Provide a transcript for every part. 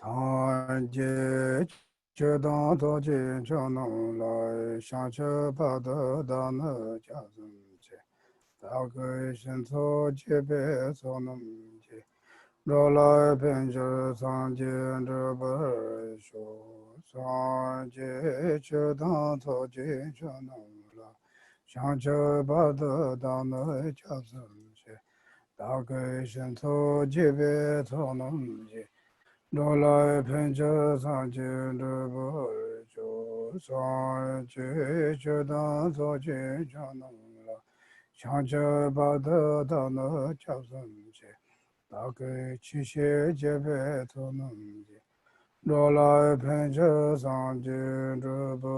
Sanje Chedan Toje Chanong Lai Shanche Pada Dana Chazum Che Dagwe Shinto Jebe Sonum Je Rola Penja Sanje Ndreba Sho Sanje Chedan Toje Chanong Lai Shanche Pada Dana Chazum Che Dagwe Shinto Jebe Sonum Je Dalai Penja Sanje Ndreba Jo Sanje Chedan Toje Chanong Lai Shanche Pada Dana Chazum Che Dake Chishe Jebe Tonum Je Dalai Penja Sanje Ndreba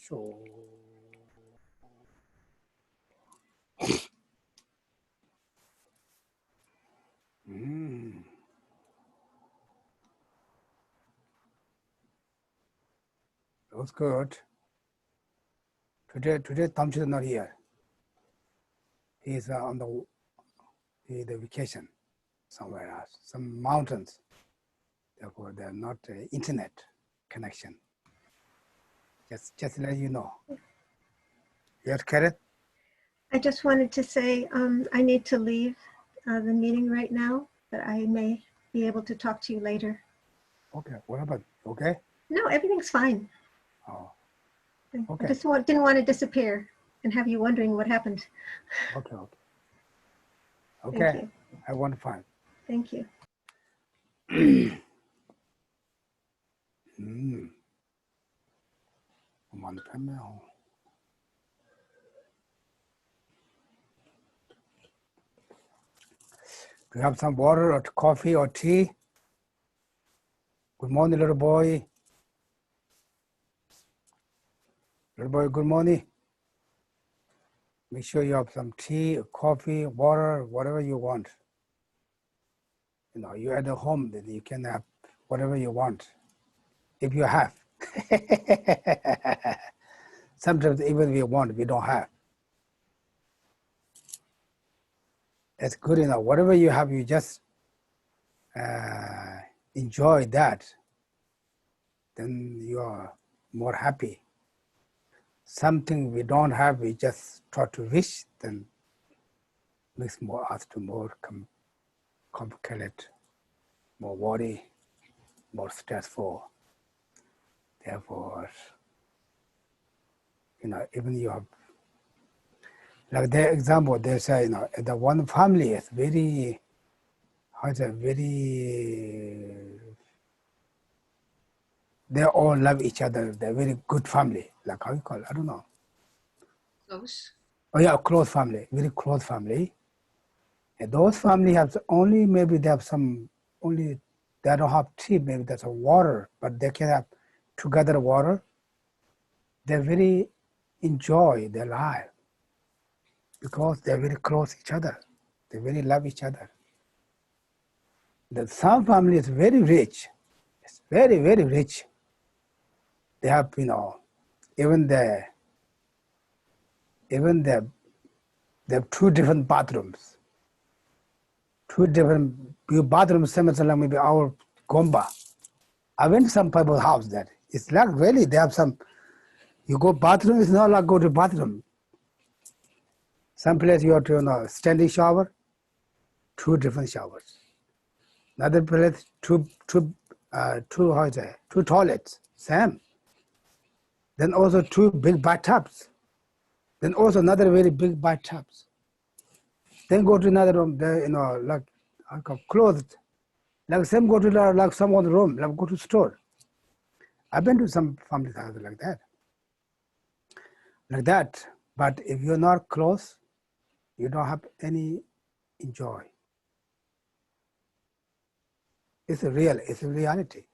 Sho. That was good. Today Tamchi is not here. He's on the vacation somewhere else, some mountains. Therefore, they're not internet connection. Just to let you know. Yes, Karen? I just wanted to say I need to leave the meeting right now, but I may be able to talk to you later. Okay, what about, okay? No, everything's fine. Oh, I just didn't want to disappear and have you wondering what happened. okay. Thank you. I want to find. Thank you. Do you have some water or coffee or tea? Good morning, little boy. Little boy, good morning. Make sure you have some tea, coffee, water, whatever you want. You know, you're at the home, then you can have whatever you want, if you have. Sometimes even if we want, we don't have. It's good enough. Whatever you have, you just enjoy that. Then you are more happy. Something we don't have, we just try to wish, then makes us to more complicated, more worry, more stressful. Therefore, you know, even you have, like their example, they say, you know, the one family is very, they all love each other. They're very good family. Like how you call it? I don't know. Close? Oh yeah, close family, very close family. And those family have only, maybe they have some, only, they don't have tea, maybe there's a water, but they can have together water. They very enjoy their life because they're very close each other. They really love each other. The some family is very rich. It's very, very rich. They have, you know, even they have 2 different bathrooms. 2 different bathrooms, similar like maybe our Gomba. I went to some people's house there. It's like really, they have some, you go bathroom, it's not like go to bathroom. Some place you have to, you know, standing shower, 2 different showers. Another place, two toilets, same. Then also 2 big bathtubs. Then also another very big bathtubs. Then go to another room, there, you know, like clothed. Like some go to like some other room, like go to store. I've been to some family houses like that. Like that. But if you're not close, you don't have any enjoy. It's a reality.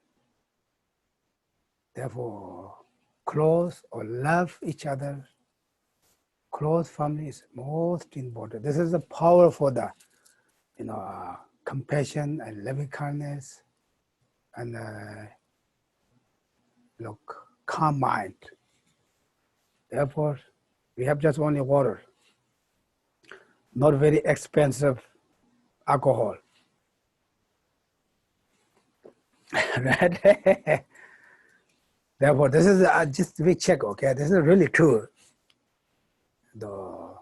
Therefore, close or love each other. Close family is most important. This is the power for the, you know, compassion and loving kindness and calm mind. Therefore, we have just only water, not very expensive alcohol. Right? Therefore, this is just we check, okay? This is really true. The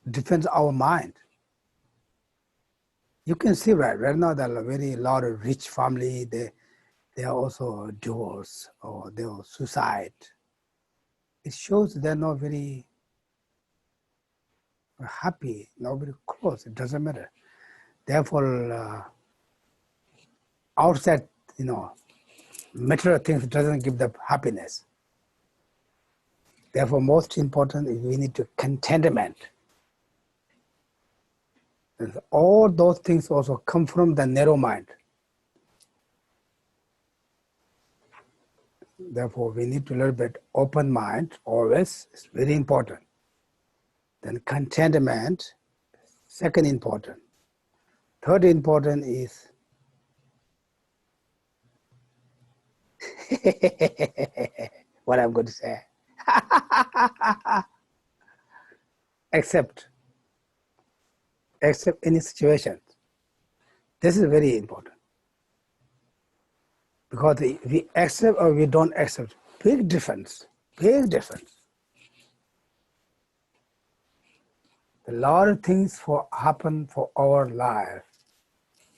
depends our mind. You can see right now that a very lot of rich family, they are also divorced or they are suicide. It shows they're not very happy, not very close. It doesn't matter. Therefore, outside, material things doesn't give the happiness. Therefore, most important is we need to contentment. And all those things also come from the narrow mind. Therefore, we need to learn about open mind always. It's very important. Then contentment, second important. Third important is what I'm going to say. Accept any situation. This is very important. Because we accept or we don't accept, big difference, big difference. A lot of things happen for our life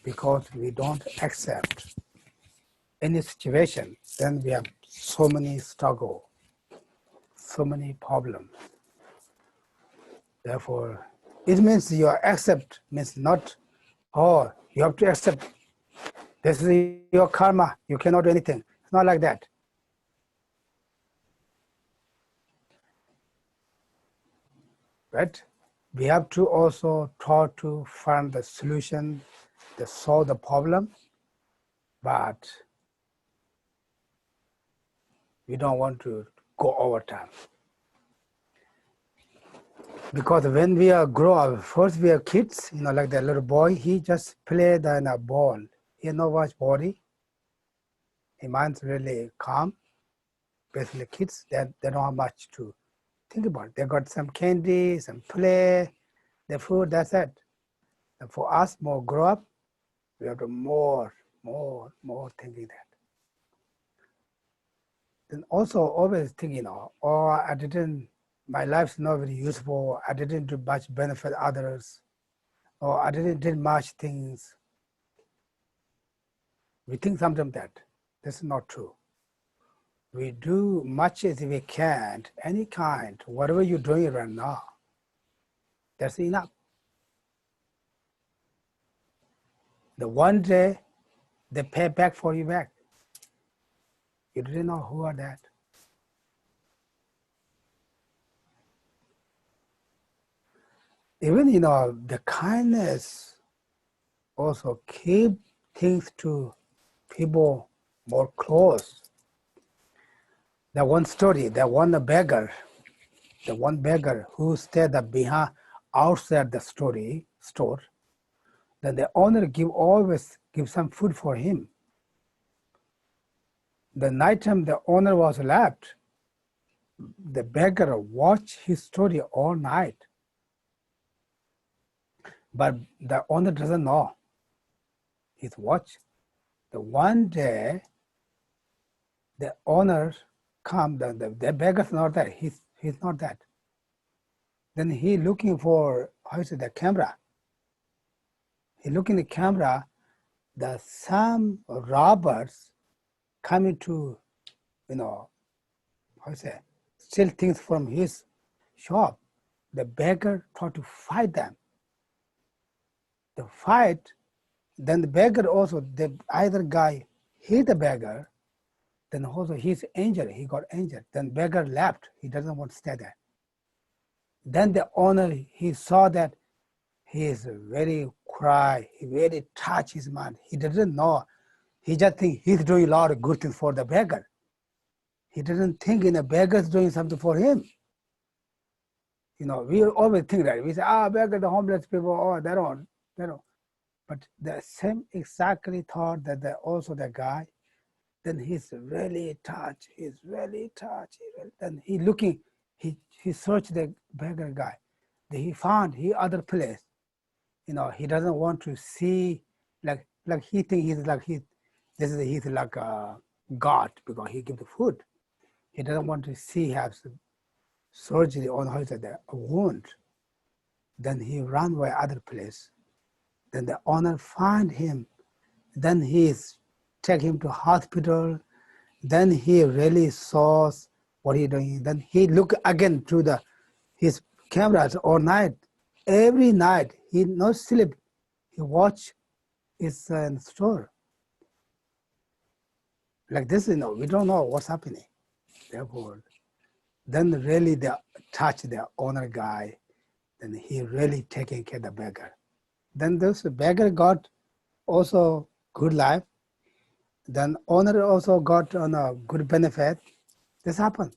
because we don't accept any situation, then we have so many struggle, so many problems. Therefore, it means your accept means not, oh, you have to accept. This is your karma. You cannot do anything. It's not like that. Right? We have to also try to find the solution to solve the problem, but we don't want to go over time. Because when we grow up, first we are kids, like the little boy, he just played in a ball. He has no much body. His mind's really calm. Basically, kids, they don't have much to think about. They got some candy, some play, the food, that's it. And for us, more grow up, we have to more thinking that. Then also always thinking, oh, my life's not very useful, I didn't do much benefit others, or I didn't do much things. We think sometimes that. This is not true. We do much as we can, any kind, whatever you're doing right now, that's enough. The one day, they pay back for you back. You didn't know who are that. Even, the kindness also keep things to people more close. The one story, the one beggar who stayed behind outside the store, then the owner always give some food for him. The night time the owner was left, the beggar watched his story all night. But the owner doesn't know. He's watched. The one day, the owner come, the beggar's not there. He's not that. Then he looking for, the camera. He looking at the camera, some robbers coming to, steal things from his shop. The beggar tried to fight them. The fight, then the beggar also, either guy hit the beggar, then also he's injured, he got injured. Then beggar left, he doesn't want to stay there. Then the owner, he saw that he is very cry, he very touched his mind. He doesn't know, he just think he's doing a lot of good things for the beggar. He doesn't think the beggar's doing something for him. We always think that. We say, beggar, the homeless people, they don't. But the same exactly thought that also the guy, then he's really touched, Then he looking, he searched the beggar guy. Then he found other place. He doesn't want to see, like he think he's This is he's like a God because he gives the food. He doesn't want to see have surgery on his a wound. Then he ran away other place. Then the owner find him. Then he take him to hospital. Then he really saw what he doing. Then he look again to his cameras all night. Every night he no sleep. He watch his store. Like this, we don't know what's happening. Therefore, then really they touch the owner guy. Then he really taking care of the beggar. Then this beggar got also good life. Then owner also got on a good benefit. This happened.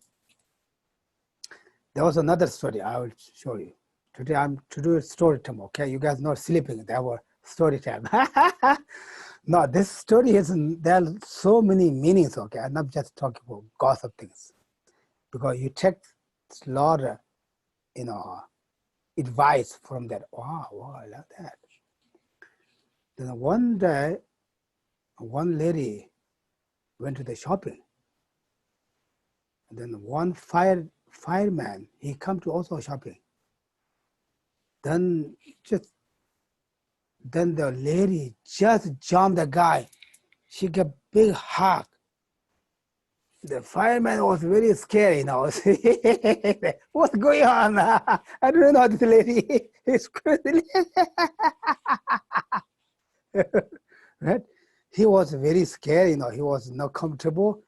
There was another story I will show you. Today I'm to do story time, okay? You guys not sleeping, there were story time. No, this story is, there are so many meanings, okay? I'm not just talking about gossip things. Because you take a lot of, advice from that. Wow, I love that. Then one day, one lady went to the shopping. And then one fireman, he come to also shopping. Then the lady just jumped the guy. She got big hug. The fireman was very scared, What's going on? I don't know this lady. It's crazy. Right? He was very scared, he was not comfortable.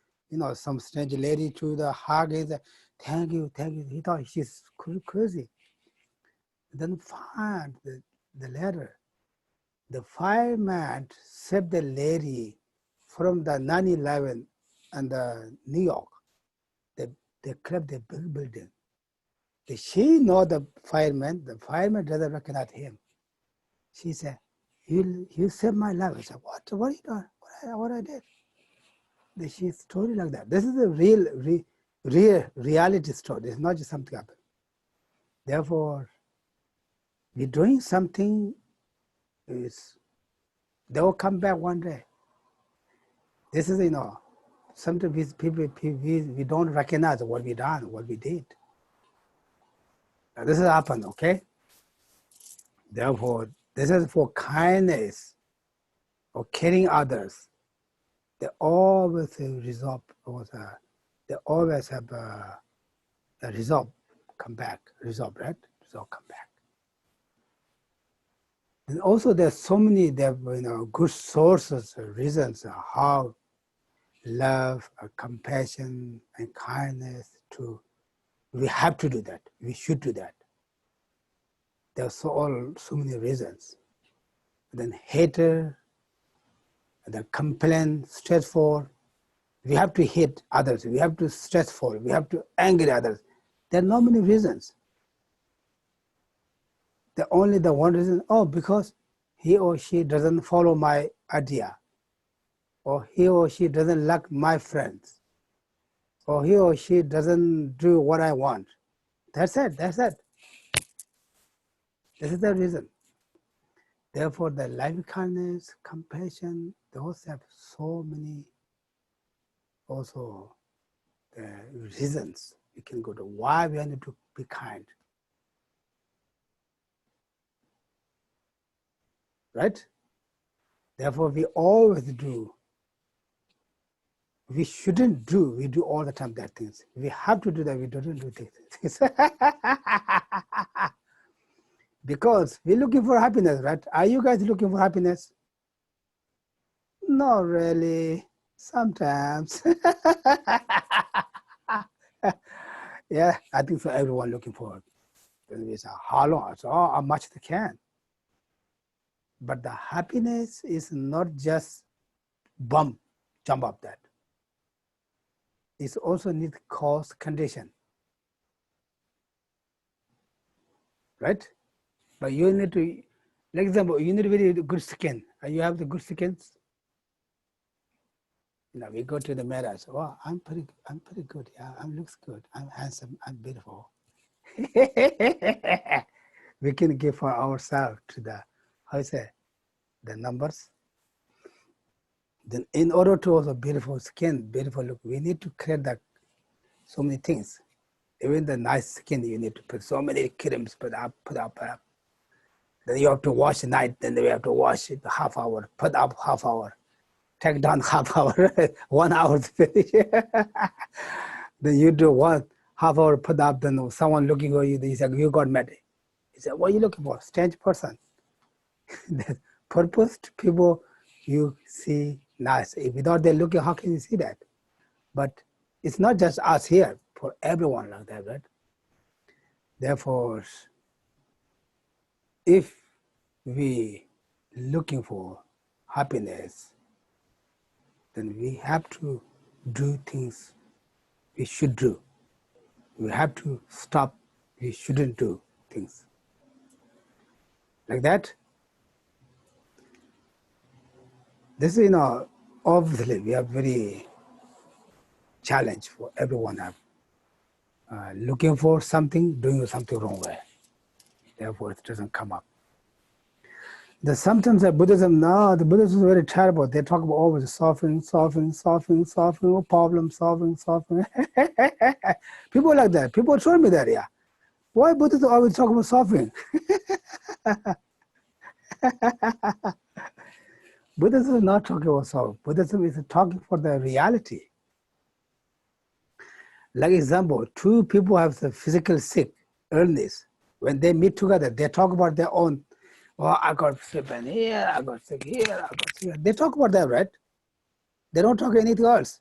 Some strange lady to the hug is, thank you. He thought she's crazy. Then find the letter. The fireman saved the lady from the 9/11 and New York. They clapped the building. She know the fireman doesn't recognize him. She said, you saved my life. I said, what are you doing? What I did? She story like that. This is a real reality story. It's not just something happened. Therefore, we're doing something, they will come back one day. This is, sometimes people we don't recognize what we done, what we did. Now, this has happened, okay? Therefore, this is for kindness or caring others. They always resolve, they always have a resolve, come back, resolve, right? Resolve, come back. And also there's so many good sources, reasons how love, compassion, and kindness we have to do that. We should do that. There's so many reasons. Then hatred, the complaint, stressful. We have to hate others. We have to stressful. We have to angry others. There are not many reasons. The one reason, because he or she doesn't follow my idea, or he or she doesn't like my friends, or he or she doesn't do what I want. That's it. This is the reason. Therefore, the loving kindness, compassion, those have so many also reasons we can go to why we need to be kind. Right? Therefore, we always do. We shouldn't do, we do all the time that things. We have to do that, we don't do things. Because we're looking for happiness, right? Are you guys looking for happiness? Not really, sometimes. Yeah, I think for everyone looking for it. It's how long, how much they can. But the happiness is not just jump up that. It also needs cause condition. Right? But you need to, like example, you need very good skin. You have the good skins. We go to the mirror and say, "Wow, I'm pretty good. Yeah, I looks good. I'm handsome. I'm beautiful." We can give for ourselves to the, the numbers. Then in order to also beautiful skin, beautiful look, we need to create that so many things. Even the nice skin, you need to put so many creams, put up, put up, put up. Then you have to wash at night, then you have to wash it half hour, put up half hour, take down half hour, 1 hour to finish. Then you do one half hour, put up, then someone looking at you, they say, you got mad. He said, what are you looking for? Strange person. The purpose to people you see nice. If without they looking, how can you see that? But it's not just us here, for everyone like that, right? Therefore, if we looking for happiness, then we have to do things we should do. We have to stop, we shouldn't do things. Like that. This is, obviously we have very challenge for everyone have looking for something, doing something wrong way. Therefore, it doesn't come up. Sometimes the Buddhism, no, the Buddhism is very terrible. They talk about always suffering, problem solving. People like that. People told me that, yeah. Why Buddhism always talk about suffering? Buddhism is not talking about suffering. Buddhism is talking for the reality. Like example, two people have the physical sick, illness. When they meet together, they talk about their own. Oh, I got sick here, I got sick here, I got sick here. They talk about that, right? They don't talk anything else.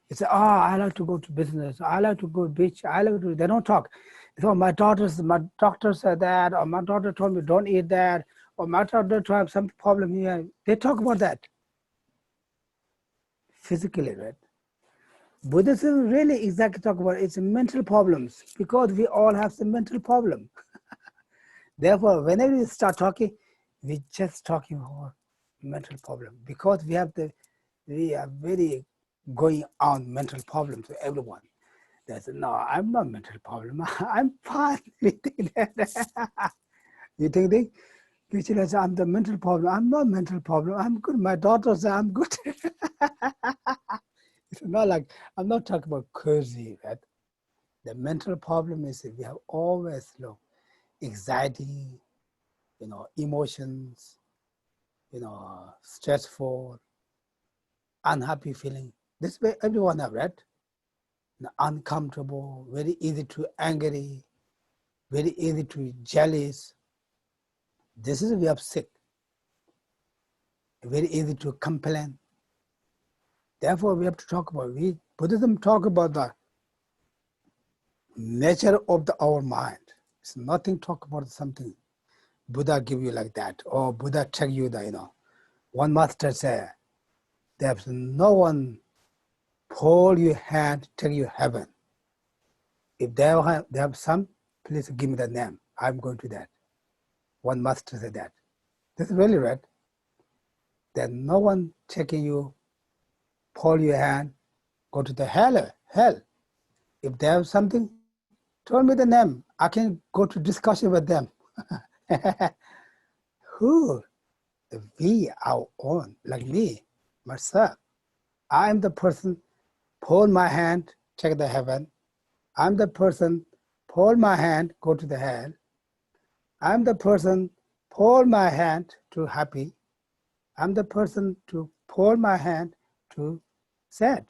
They say, oh, I like to go to business, I like to go to beach, I like to, they don't talk. So my doctor said that, or my daughter told me don't eat that, or my daughter told me some problem here. They talk about that. Physically, right? Buddhism really exactly talk about its mental problems, because we all have some mental problem. Therefore, whenever we start talking, we just talking about mental problem, because we are very going on mental problems to everyone. They say, no, I'm not mental problem. I'm fine. You think that? You think they? Usually say, I'm the mental problem. I'm not mental problem. I'm good. My daughter says I'm good. It's not like, I'm not talking about crazy, right? The mental problem is we have always anxiety, emotions, stressful, unhappy feeling. This way everyone have, right? Uncomfortable, very easy to angry, very easy to jealous. This is we are sick. Very easy to complain. Therefore, we have to talk about, Buddhism talk about the nature of our mind. It's nothing talk about something Buddha give you like that, or Buddha tell you that, one master said, there's no one hold your hand, take you heaven. If they have some, please give me the name. I'm going to that. One master said that. This is really right. There's no one taking you, pull your hand, go to the hell. If they have something, tell me the name. I can go to discussion with them. Who? We, our own, like me, myself. I'm the person, pull my hand, check the heaven. I'm the person, pull my hand, go to the hell. I'm the person, pull my hand to happy. I'm the person to pull my hand to sad.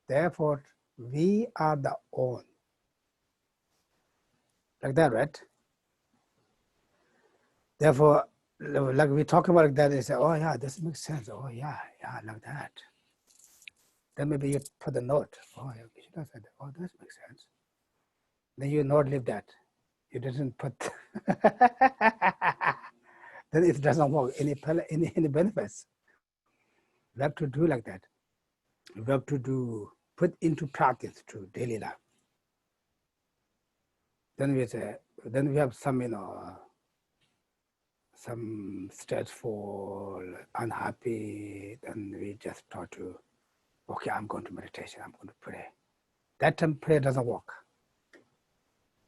Therefore, we are the own. Like that, right? Therefore, like we talk about that, they say, oh yeah, this makes sense. Oh yeah, like that. Then maybe you put a note. Oh yeah, we should have said that. Oh, this makes sense. Then you not leave that. You didn't put. Then it doesn't work. Any benefits. We have to do like that. We have to put into practice to daily life. Then we say, then we have some, some stressful, unhappy, then we just try to, okay, I'm going to meditation, I'm going to pray. That time prayer doesn't work.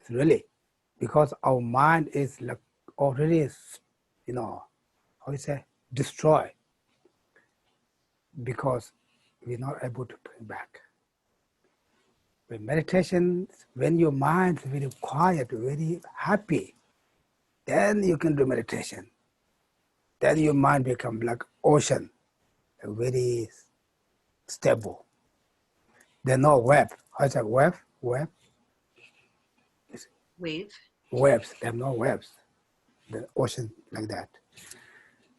It's really, because our mind is like already, how you say, destroyed. because we're not able to bring back. With meditation, when your mind is very quiet, very happy, then you can do meditation. Then your mind becomes like ocean, very stable. There's no web. How's that web? Web? Wave. Waves. There's no webs. The ocean like that.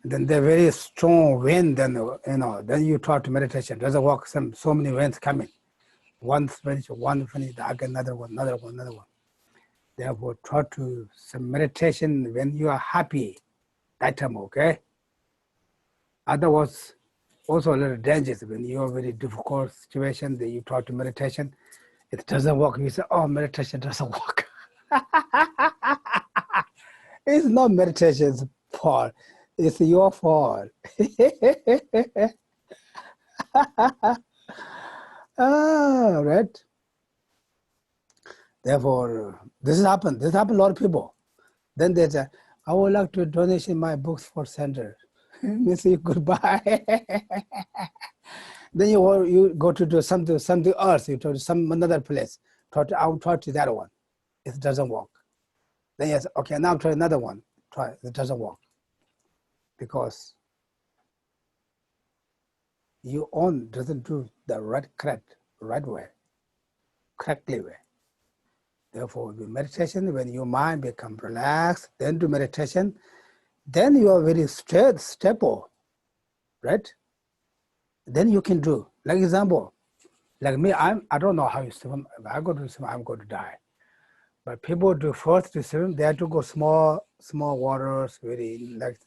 Then the very strong wind, then then you try to meditation. Doesn't work. So many winds coming. One finish, another one. Therefore, try to some meditation when you are happy. That time, okay. Otherwise, also a little dangerous when you are very difficult situation. That you try to meditation, it doesn't work. You say, "Oh, meditation doesn't work." It's not meditation's fault. It's your fault. Right. Therefore, this happened. This happened to a lot of people. Then they say, "I would like to donation my books for center." They say goodbye. Then you go to do something else. You go to some another place. I'll try to that one. It doesn't work. Then you say, "Okay, now try another one." Try. It doesn't work because your own doesn't do the right correctly way. Therefore, with meditation, when your mind becomes relaxed, then do meditation, then you are very stable, right? Then you can do. Like example, like me, I don't know how you swim. If I go to swim, I'm going to die. But people do first to swim, they have to go small waters, very like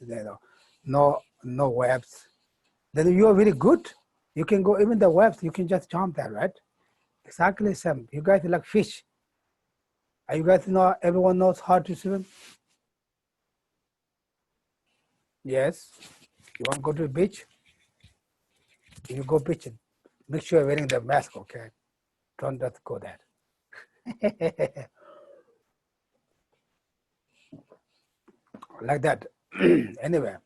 no webs. Then you are very good. You can go even the webs. You can just jump there, right? Exactly same. You guys are like fish. Are you guys know everyone knows how to swim? Yes. You want to go to the beach? You go beach. Make sure you're wearing the mask, okay? Don't just go there. Like that. Anyway,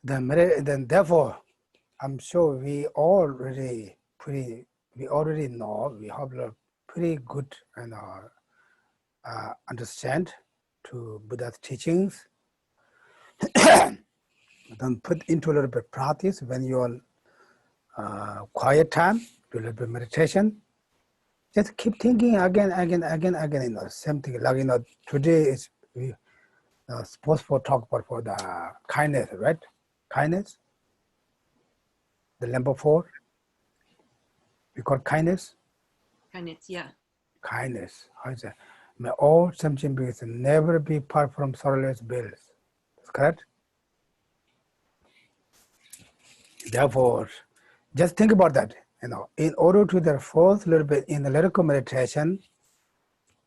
then therefore, I'm sure we already know, we have a pretty good understand to Buddha's teachings. Then put into a little bit practice when you're quiet time, do a little bit meditation. Just keep thinking again, same thing. Like today is we supposed to talk about for the kindness, right? Kindness. The number 4. We call kindness. Kindness, yeah. Kindness. How is that? May all sentient beings never be part from sorrowless bliss. That's correct? Therefore, just think about that. In order to the fourth little bit in the lyrical meditation,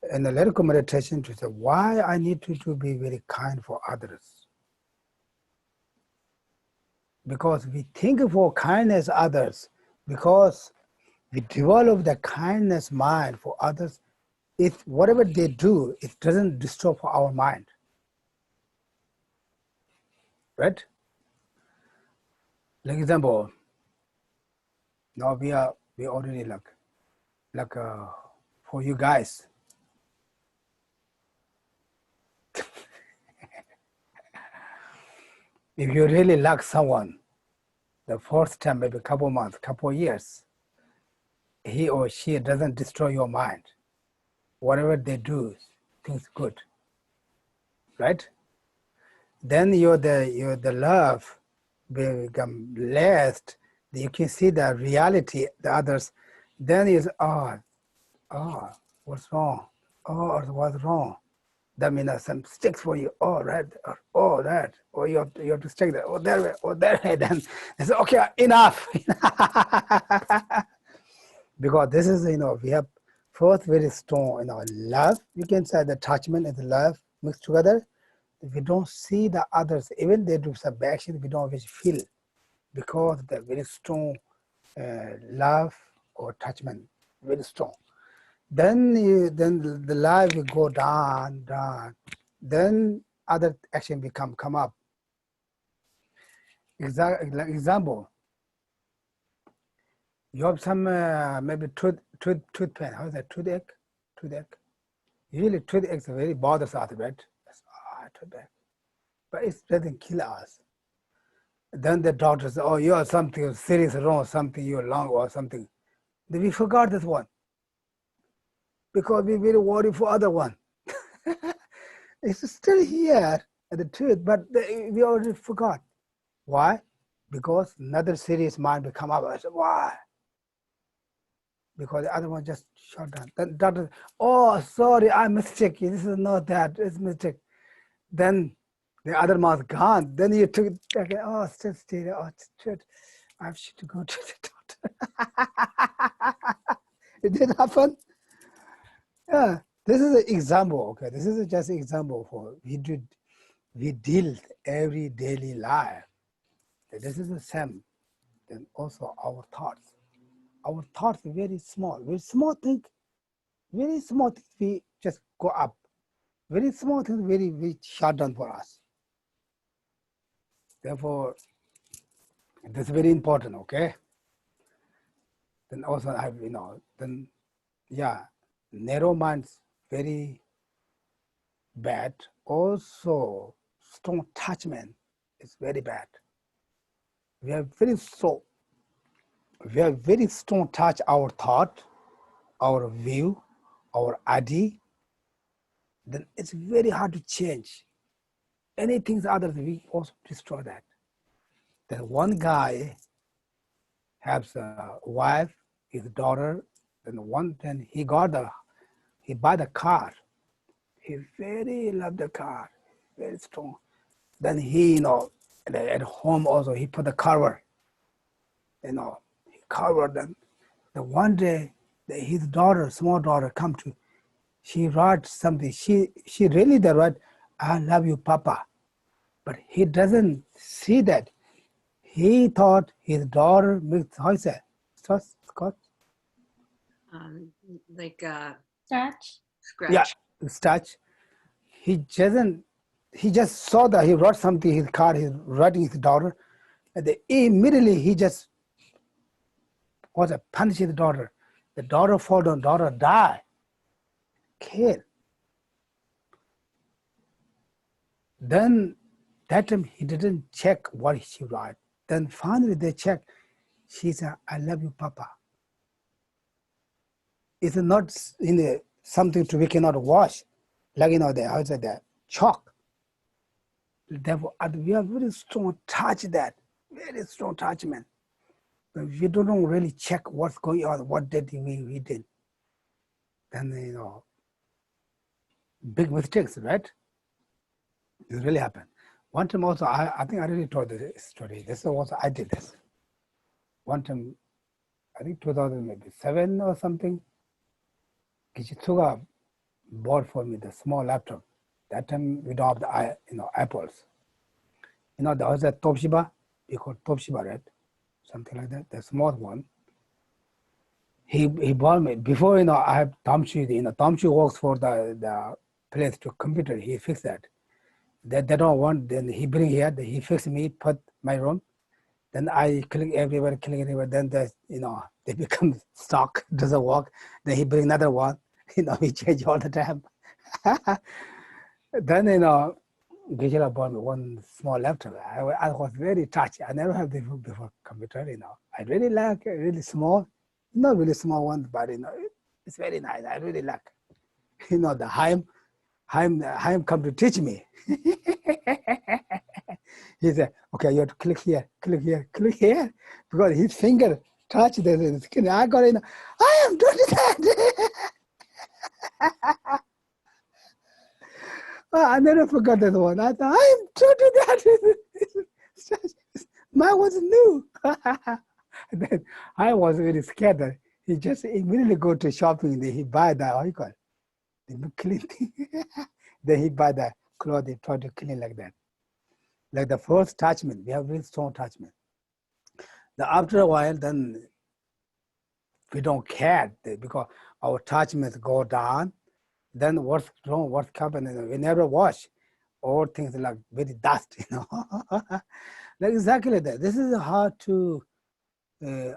to say why I need to be very kind for others. Because we think for kindness others, because we develop the kindness mind for others, if whatever they do, it doesn't disturb our mind. Right? Like example, now we already like for you guys. If you really like someone, the first time, maybe a couple months, couple years, he or she doesn't destroy your mind. Whatever they do, things good, right? Then the love become less. You can see the reality, the others. Then is what's wrong? Oh, what's wrong? That means some sticks for you. Oh, right. Oh, that. Oh, you have to stick that. Oh, that way. Oh, that way. Then it's okay. Enough. Because this is we have first very strong love. You can say the attachment and the love mixed together. If we don't see the others, even they do some action, we don't always feel because they're very strong love or attachment, very strong. Then the life will go down. Then other action come up. Example, You have some maybe tooth pain. How is that? Toothache? Usually toothache is very bothers us, right? Toothache. But it doesn't kill us. Then the doctor says, oh, you have something serious wrong, something you're lung or something. Then we forgot this one. Because we very worried for other one. It's still here at the tooth, but we already forgot. Why? Because another serious mind will come up. I said, why? Because the other one just shut down. Then doctor, oh, sorry, I mistake. This is not that, it's mistake. Then the other mouth gone. Then you took it again. Oh, still, oh, shit. I should go to the doctor. It did happen. Yeah, this is an example. Okay, this is just an example for we deal every daily life. This is the same. Then also our thoughts. Our thoughts are very small. Very small things we just go up. Very small things very shut down for us. Therefore, this is very important, okay? Then also I have, then yeah, narrow minds very bad. Also, strong attachment is very bad. We are very strong touch our thought, our view, our idea. Then it's very hard to change. Anything other than we also destroy that. Then one guy has a wife, his daughter, then he buy the car. He very loved the car, very strong. Then he, at home also he put the cover. He covered them. Then one day, his daughter, small daughter, come to. She wrote something. She really wrote, "I love you, Papa," but he doesn't see that. He thought his daughter makes, how is that? Scotch? Like Scratch. scratch. Yeah, scratch. He just saw that he wrote something in his card, he's writing his daughter, and immediately he just punished his daughter. The daughter fall down, daughter die. Kid. Then that time he didn't check what she wrote. Then finally they check. She said, "I love you, Papa." It's not something we cannot wash, like the chalk. Therefore, we are very strong touch that, very strong attachment. But we don't really check what's going on, what did we did. Then big mistakes, right? It really happened. One time also, I think I already told this story. This was I did this. One time, I think 2007 or something. Geshe bought for me the small laptop. That time we don't have the apples. There was a Toshiba, we called Toshiba, right? Something like that, the small one. He bought me before. I have Tamshi. Tamshi works for the place to computer. He fixed that. They don't want. Then he bring here. He fixed me. Put my room. Then I click everywhere. Then they become stock. Doesn't work. Then he bring another one. We change all the time. Then Geshe bought me one small laptop. I was very touched. I never had before computer. I really like it, really small. Not really small one, but it's very nice. I really like. The Haim come to teach me. He said, "Okay, you have to click here, because his finger touched the skin." I got it. I am doing that. I never forgot that one. I thought, I am doing that. Mine was new. Then I was really scared that he just immediately go to shopping. Then he buy that, how you call it? The clean thing. Then he buy the clothes, they try to clean like that. Like the first attachment, we have very strong attachment. Then after a while, then we don't care because our attachments go down. Then what's wrong, what's happening? We never wash. All things like very dust, Like exactly that. This is how to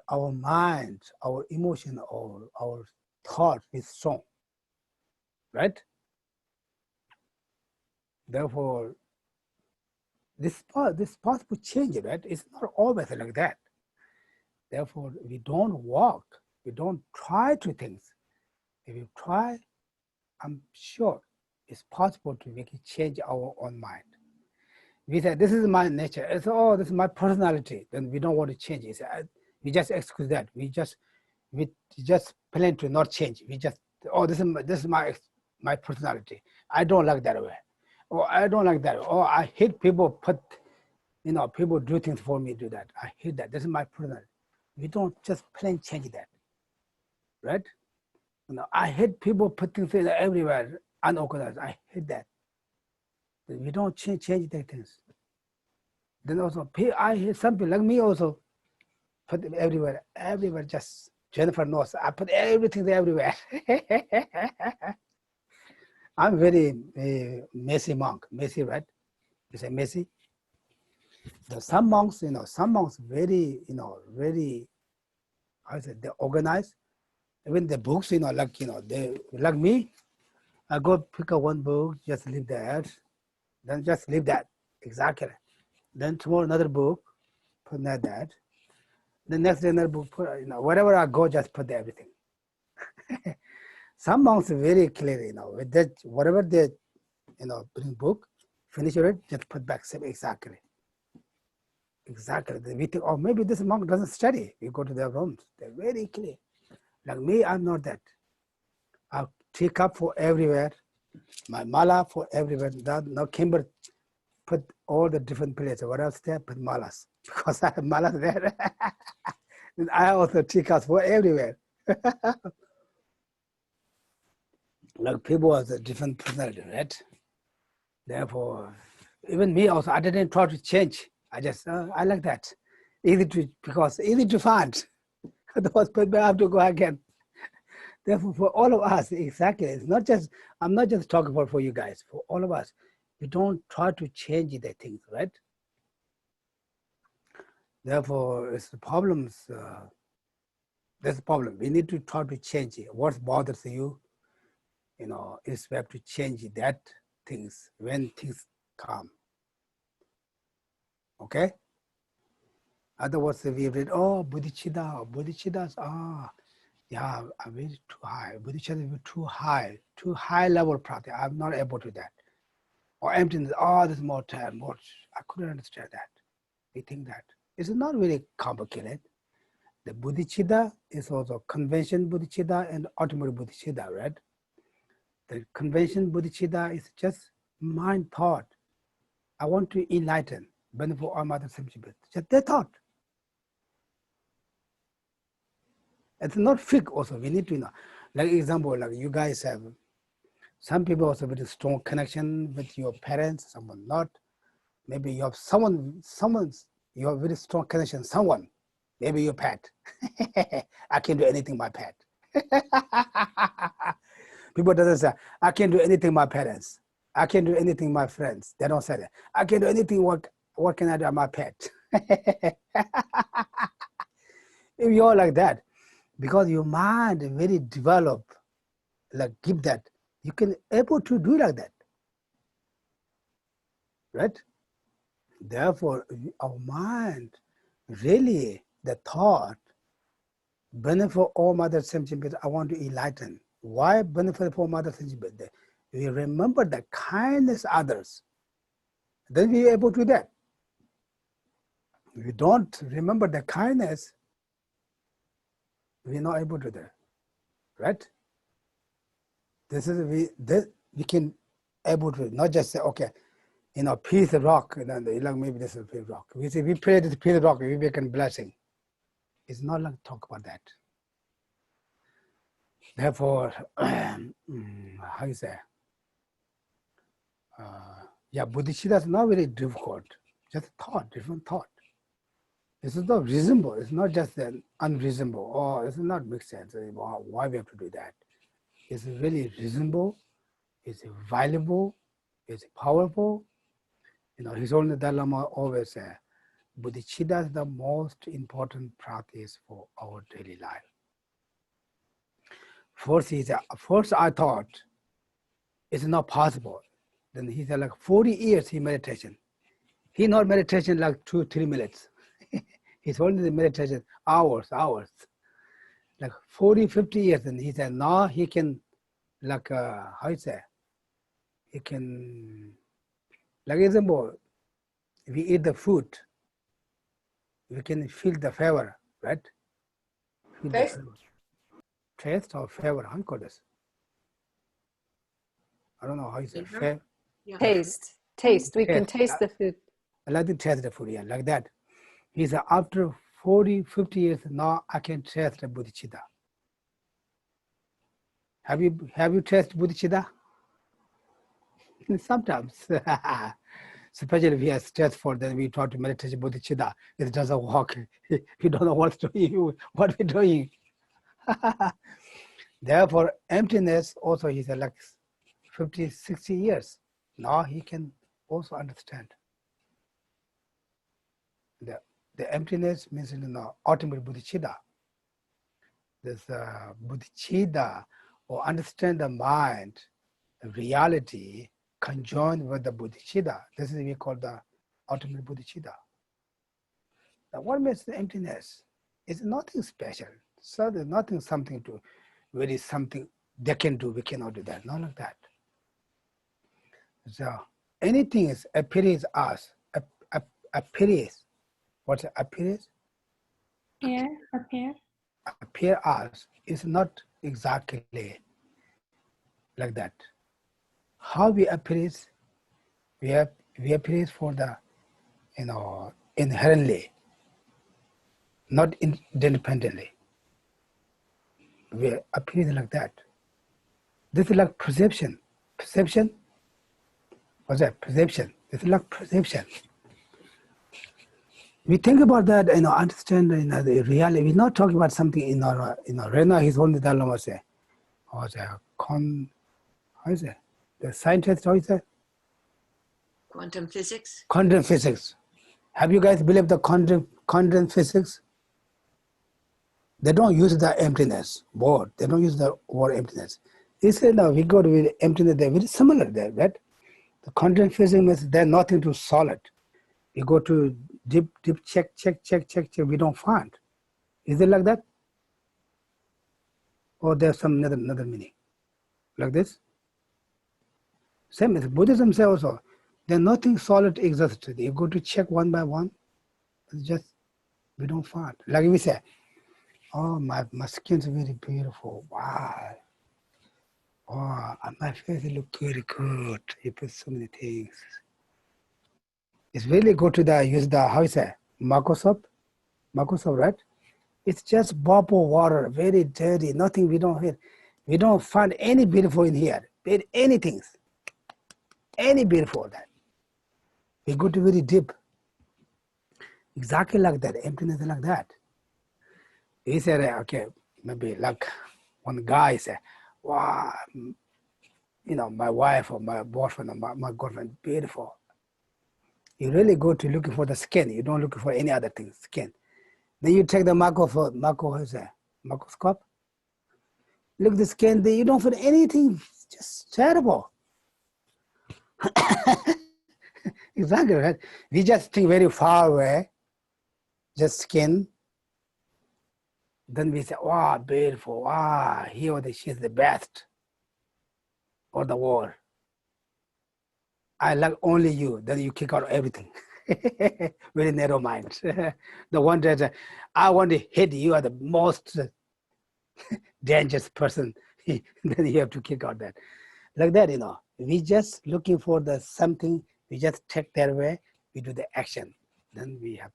our mind, our emotion, or our thought is strong, right? Therefore, this possible change, right? It's not always like that. Therefore, we don't walk, we don't try to things. If you try, I'm sure it's possible to make it change our own mind. We say, this is my nature. It's, oh, this is my personality. Then we don't want to change it. We just excuse that. We just plan to not change. We just, oh, this is my personality. I don't like that way. Or I don't like that. Or I hate people people do things for me, do that. I hate that. This is my personality. We don't just plain change that, right? I hate people put things everywhere, unorganized. I hate that. We don't change the things. Then also, I hate some people like me also put them everywhere. Just Jennifer knows. I put everything everywhere. I'm very messy monk. Messy, right? You say messy? Some monks, very, very, they're organized. Even the books, they like me. I go pick up one book, just leave that, then just leave that, exactly. Then tomorrow another book, put that. The next day another book, put, wherever I go, just put everything. Some monks are very clear, with that, whatever they, bring book, finish it, just put back, same exactly. Exactly. We think, oh, maybe this monk doesn't study. We go to their rooms. They're very clear. Like me, I'm not that. I'll take up for everywhere. My mala for everywhere. Now Kimber put all the different places. What else there? Put malas. Because I have malas there. And I also take up for everywhere. Like people have a different personality, right? Therefore, even me also, I didn't try to change. I just, I like that. Easy to find. Otherwise, people have to go again. Therefore, for all of us, exactly, it's not just, I'm not just talking about for you guys, for all of us, we don't try to change the things, right? Therefore, it's the problems, there's a problem. We need to try to change it. What bothers you, is we have to change that things when things come, okay? Otherwise, we read, oh, bodhicitta, yeah, I'm really too high. Bodhicitta is too high level practice. I'm not able to do that. Or emptiness, oh, there's more time, more. I couldn't understand that. We think that. It's not really complicated. The bodhicitta is also convention bodhicitta and ultimate bodhicitta, right? The convention bodhicitta is just mind thought. I want to enlighten, benefit all mother simplicity. Just their thought. It's not fake also. We need to know. Like example, like you guys have, some people also with a strong connection with your parents, someone not. Maybe you have you have very strong connection, someone, maybe your pet. I can't do anything my pet. People doesn't say, I can't do anything my parents. I can't do anything my friends. They don't say that. I can't do anything, what can I do my pet? If you're like that, because your mind is very developed, like give that, you can able to do like that, right? Therefore, our mind, really, the thought, benefit all mother simplicity, I want to enlighten. Why benefit for mother simplicity? We remember the kindness others, then we are able to do that. If we don't remember the kindness, we're not able to do that, right? We can able to not just say, okay, piece of rock, maybe this is a piece of rock. We say, we pray this piece of rock, we make a blessing. It's not like talk about that. Therefore, how you say? Bodhicitta is not very difficult. Just thought, different thought. This is not reasonable. It's not just an unreasonable. Or it's not make sense. Why we have to do that? It's really reasonable. It's valuable. It's powerful. His Holiness Dalai Lama always say, bodhicitta is the most important practice for our daily life. First I thought it's not possible. Then he said like 40 years he meditation. He not meditation like 2-3 minutes. He's only the meditation hours. Like 40-50 years. And he said now he can like how you say? He can like example, if we eat the food, we can feel the flavor, right? Feel Taste? the flavor. Taste or flavor, how you call this? I don't know how you say. Flavor? Yeah. Taste. We can taste the food. I like to taste the food, yeah, like that. He said, after 40-50 years, now I can taste the bodhicitta. Have you tasted bodhicitta? Sometimes. Especially if he has stressful, then we try to meditate bodhicitta. It doesn't work. We don't know what we're doing. Therefore, emptiness also, he said, like 50-60 years. Now he can also understand. The emptiness means ultimate bodhicitta. This bodhicitta, or understand the mind, the reality, conjoined with the bodhicitta. This is what we call the ultimate bodhicitta. Now, what makes the emptiness? It's nothing special. So there's nothing something to, really something they can do, we cannot do that. Not like that. So anything is appears us, appears. What's appears? Appear us is not exactly like that. How we appear, we appear for the, inherently, not independently. We appear like that. This is like perception. Perception? What's that? Perception. This is like perception. We think about that, understand the reality. We're not talking about something right now. His Holiness Dalai Lama say, how is it? The scientist, how is it? Quantum physics? Quantum physics. Have you guys believed the quantum physics? They don't use the emptiness word. They don't use the word emptiness. He said, no, we go to emptiness, they're very similar there, right? The quantum physics means there's nothing to solid. You go to deep check, we don't find. Is it like that? Or there's some another meaning? Like this? Same as Buddhism says also, there's nothing solid exists. You go to check one by one, it's just, we don't find. Like we say, oh, my skin's very beautiful. Wow. Oh, my face look very good. You put so many things. It's really good to use the, how you say, Microsoft, right? It's just bubble water, very dirty, nothing we don't hear. We don't find any beautiful in here, anything, any beautiful that. We go to very deep. Exactly like that, emptiness like that. He said, okay, maybe like one guy said, wow, my wife or my boyfriend or my girlfriend, beautiful. You really go to looking for the skin. You don't look for any other thing, skin. Then you take the microscope. Look at the skin. Then you don't find anything. Just terrible. Exactly right. We just think very far away. Just skin. Then we say, wow, beautiful. Wow, he or she's the best. Or the world. I like only you. Then you kick out everything. Very narrow mind. The one that I want to hit you are the most dangerous person. Then you have to kick out that. Like that, we just looking for the something. We just take that way. We do the action. Then we have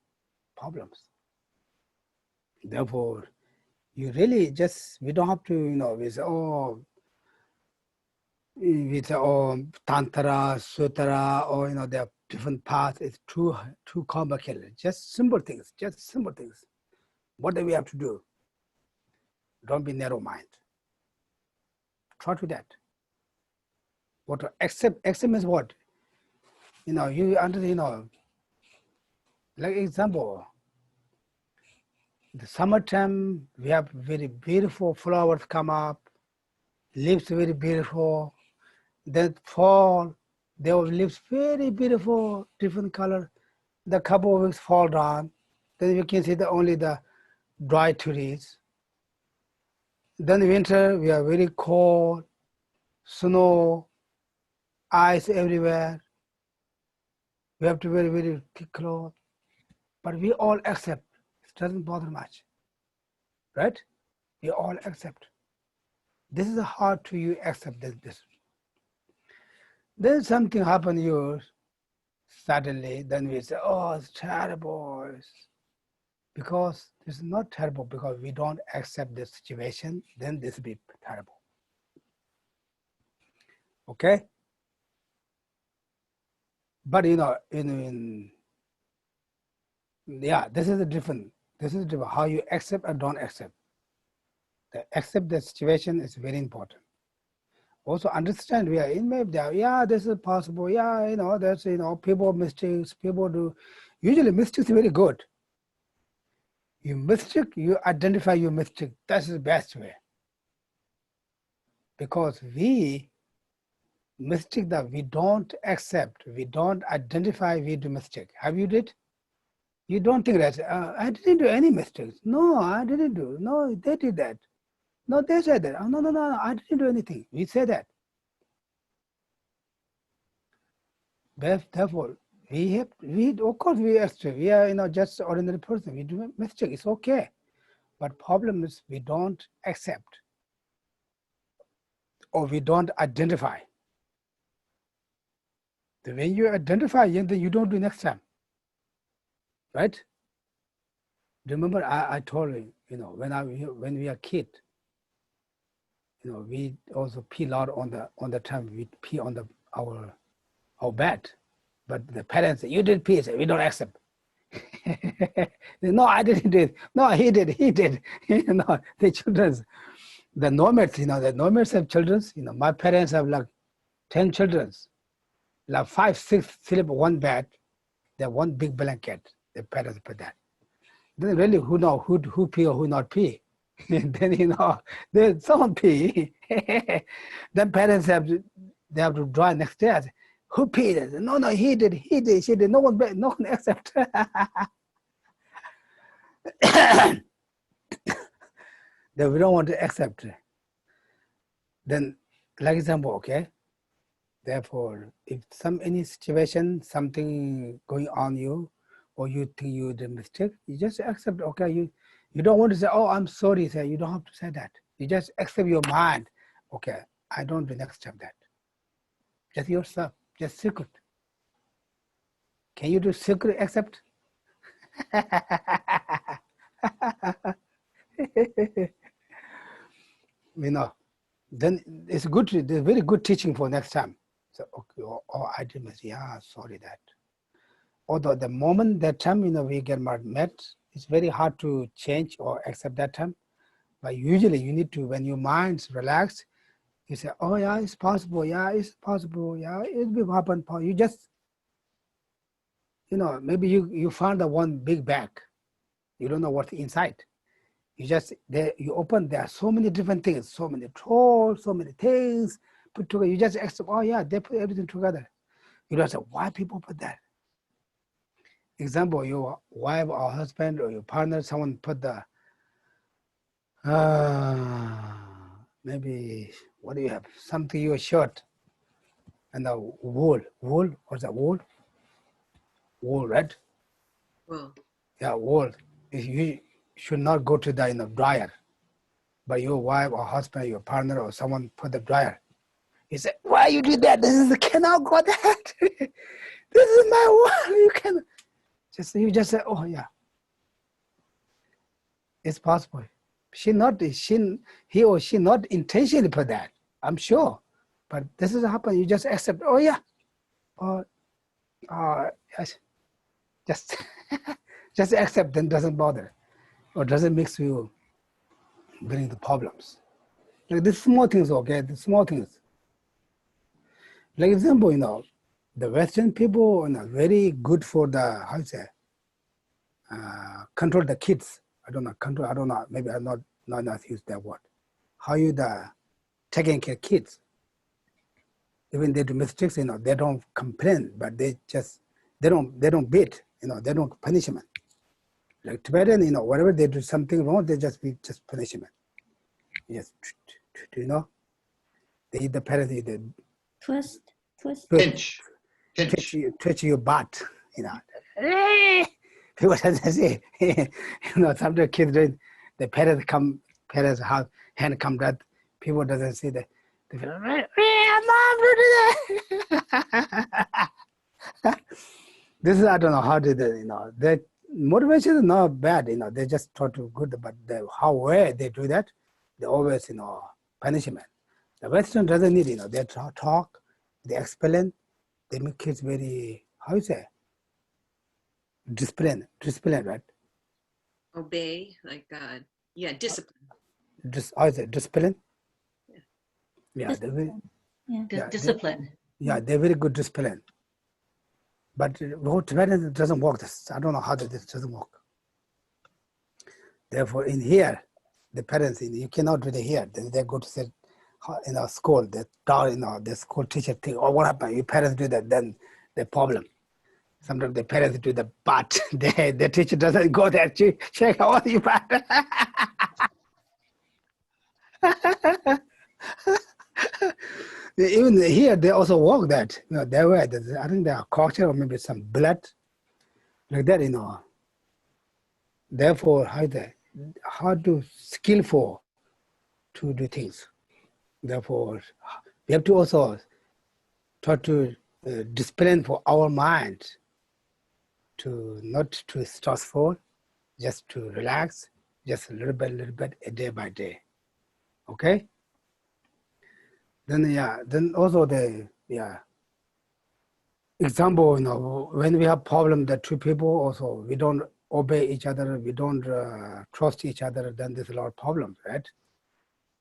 problems. Therefore, you really just, we don't have to, we say, Tantra, Sutra, or there are different paths. It's too complicated. Just simple things. What do we have to do? Don't be narrow mind. Try to that. What accept means what? You under Like example, the summertime, we have very beautiful flowers come up, leaves very beautiful. Then fall, there were leaves very beautiful, different color. The couple of weeks fall down. Then you can see only the dry trees. Then winter, we are very cold, snow, ice everywhere. We have to wear very thick clothes. But we all accept. It doesn't bother much. Right? We all accept. This is hard to you accept this. Then something happen to you suddenly, then we say, oh, it's terrible. Because it's not terrible because we don't accept the situation, then this will be terrible. Okay? But yeah, this is different. This is different. How you accept or don't accept. Accept the situation is very important. Also understand we are in maybe there. Yeah, this is possible. Yeah, that's people mistakes. People do. Usually mistakes are very good. You mistake, you identify your mistake. That's the best way. Because we mistake that we don't accept, we don't identify we do mistake. Have you did? You don't think that I didn't do any mistakes. No, I didn't do. No, they did that. No, they said that. Oh, no, I didn't do anything. We say that. Therefore, of course we are just ordinary person. We do mistake. It's okay. But problem is we don't accept or we don't identify. When you identify, then you don't do next time. Right? Remember, I told you, when we are kid, we also pee a lot on the time we pee on our bed. But the parents say, you did pee, so we don't accept. No, I didn't do it. No, he did. The children, the nomads have children. My parents have like 10 children. Like 5, 6 sleep one bed. They have one big blanket. The parents put that. Then really who know who pee or who not pee. Then then someone pee. Then parents have to dry next day. Who peed? No, he did, she did. No one accept. That we don't want to accept. Then, like example, okay. Therefore, if any situation, something going on you, or you think you did a mistake, you just accept. Okay, you don't want to say, oh, I'm sorry. Say you don't have to say that. You just accept your mind. Okay, I don't do next time that. Just yourself, just secret. Can you do secret accept? Then it's good. It's very good teaching for next time. So okay, I did miss. Yeah, sorry that. Although the moment that time we get met, it's very hard to change or accept that time. But usually you need to, when your mind's relaxed, you say, oh yeah, it's possible. Yeah, it's possible. Yeah, it will happen. You just, maybe you found the one big bag. You don't know what's inside. You just, you open, there are so many different things, so many trolls, so many things put together. You just accept, oh yeah, they put everything together. You don't say, why people put that? Example, your wife or husband or your partner, someone put the, maybe, what do you have? Something your shirt and the wool, what's that, wool, right? Well, Yeah, wool. You should not go to the dryer, but your wife or husband, your partner or someone put the dryer. You say, why you do that? Cannot go that. This is my wool, you can. You just say, oh yeah, it's possible. He or she not intentionally put that, I'm sure. But this is happen. You just accept, oh yeah, or yes, just just accept. Then doesn't bother, or doesn't makes you bring the problems. Like the small things, okay, the small things. Like example, the Western people are very good for the, how you say, control the kids. I don't know, maybe I'm not use that word. How you taking care of kids. Even they do mistakes, they don't complain, but they don't beat, they don't punishment. Like Tibetan, whatever they do something wrong, they just punishment. Yes, they the parents they Twist. Pinch. twitch your butt, People doesn't say, sometimes kids doing, the parents have hand come that, people doesn't see that. They feel, this is, I don't know how did they, the motivation is not bad, they just try to good, but how well they do that, they always, punishment. The Western doesn't need, they talk, they explain, they make kids very, how you say, discipline, right? Obey, like, discipline. How is it, discipline? Yeah, Discipline. Discipline. They're very good discipline. But Tibetan doesn't work. I don't know how this doesn't work. Therefore, in here, the parents, you cannot do it here. They go to say, school, the school teacher think, oh, what happened? Your parents do that, then the problem. Sometimes the parents do the but the teacher doesn't go there to check all you butt. Even here, they also walk that. Their way. I think they are culture or maybe some blood, like that. Therefore, how to skillful to do things. Therefore, we have to also try to discipline for our mind to not too stressful, just to relax, just a little bit, a day by day. Okay? Then also example, when we have problem, the two people also, we don't obey each other, we don't trust each other, then there's a lot of problems, right?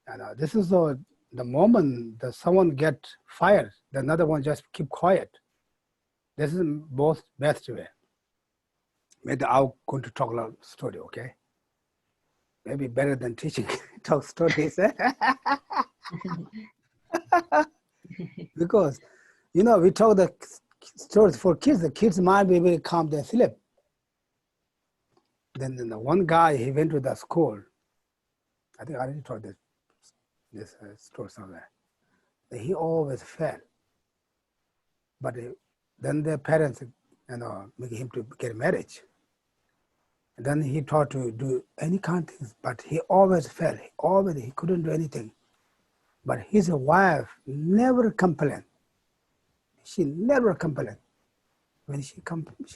And this is the moment that someone get fired, the another one just keep quiet. This is both best way. Maybe I'm going to talk a lot story, okay? Maybe better than teaching, talk stories. Because, we talk the stories for kids. The kids might be very calm, they sleep. Then the one guy, he went to the school. I think I already told this story somewhere. He always fell. But then the parents, make him to get marriage. And then he tried to do any kind of things, but he always fell. He couldn't do anything. But his wife never complained. She never complained. When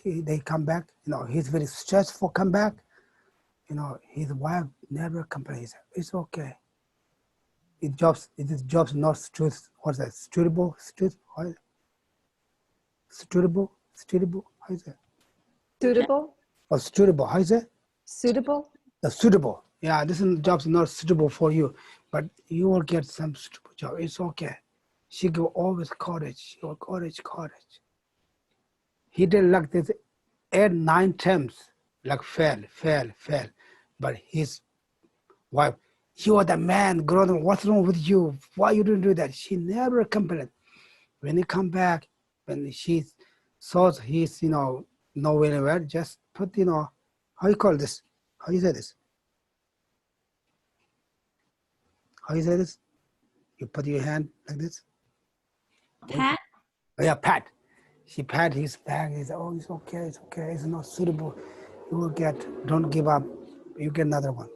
they come back, he's very stressful come back. His wife never complains. It's okay. It is jobs not what's that? Suitable? Suitable? How is it? Suitable? Or suitable? How is it? Suitable? Suitable. Yeah, this job's not suitable for you, but you will get some suitable job. It's okay. She go always courage. Courage. He did like this 8-9 times, like fail. But his wife, you are the man, grown. What's wrong with you? Why you didn't do that? She never complained. When he come back, when she saw he's, nowhere well, just put, how you call this? How you say this? How you say this? You put your hand like this? Pat? Yeah, pat. She pat his back. He said, oh, it's okay. It's not suitable. You will don't give up. You get another one.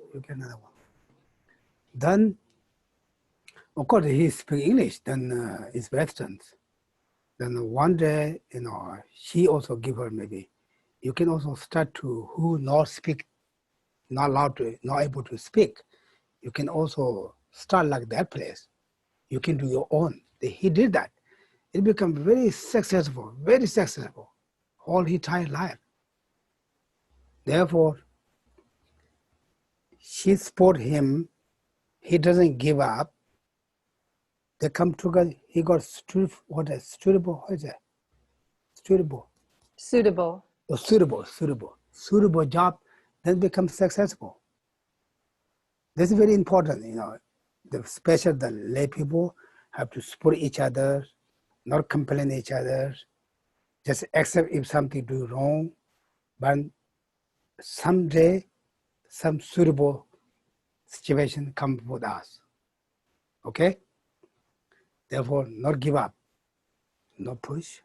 Then, of course, he speaks English, then it's Western. Then one day, she also give her maybe, you can also start to who not speak, not able to speak. You can also start like that place. You can do your own. He did that. It became very successful, all his entire life. Therefore, she support him. He doesn't give up. They come together. He got suitable. What is that? Suitable. Suitable. Oh, suitable. suitable job, then become successful. This is very important, especially the lay people have to support each other, not complain each other, just accept if something do wrong, but someday some suitable situation come with us. Okay? Therefore, not give up, not push,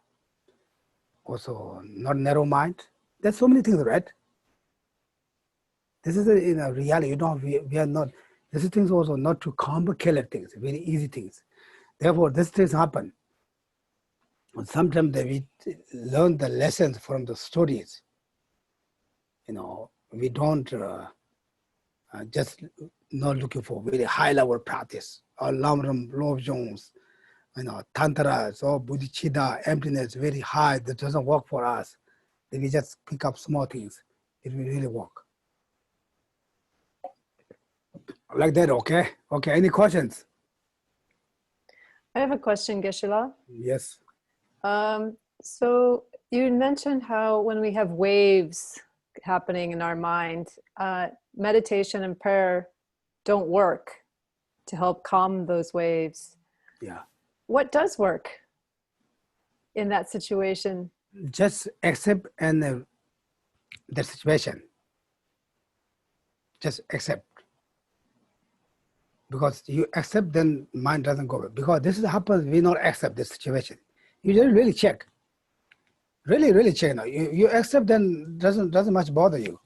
also not narrow mind. There's so many things, right? This is a reality. We are not. This is things also not too complicated things, very easy things. Therefore, these things happen. Sometimes we learn the lessons from the stories. We don't just not looking for very high level practice or Lam-rim, love zones, tantras or bodhicitta, emptiness, very high. That doesn't work for us. Then we just pick up small things. It will really work. Like that, okay? Okay, any questions? I have a question, Geshe-la. Yes. So you mentioned how when we have waves happening in our mind, meditation and prayer don't work to help calm those waves. Yeah. What does work in that situation? Just accept the situation. Just accept. Because you accept, then mind doesn't go. Because this happens, we not accept the situation. You just really check. Really check now. You accept, then doesn't much bother you.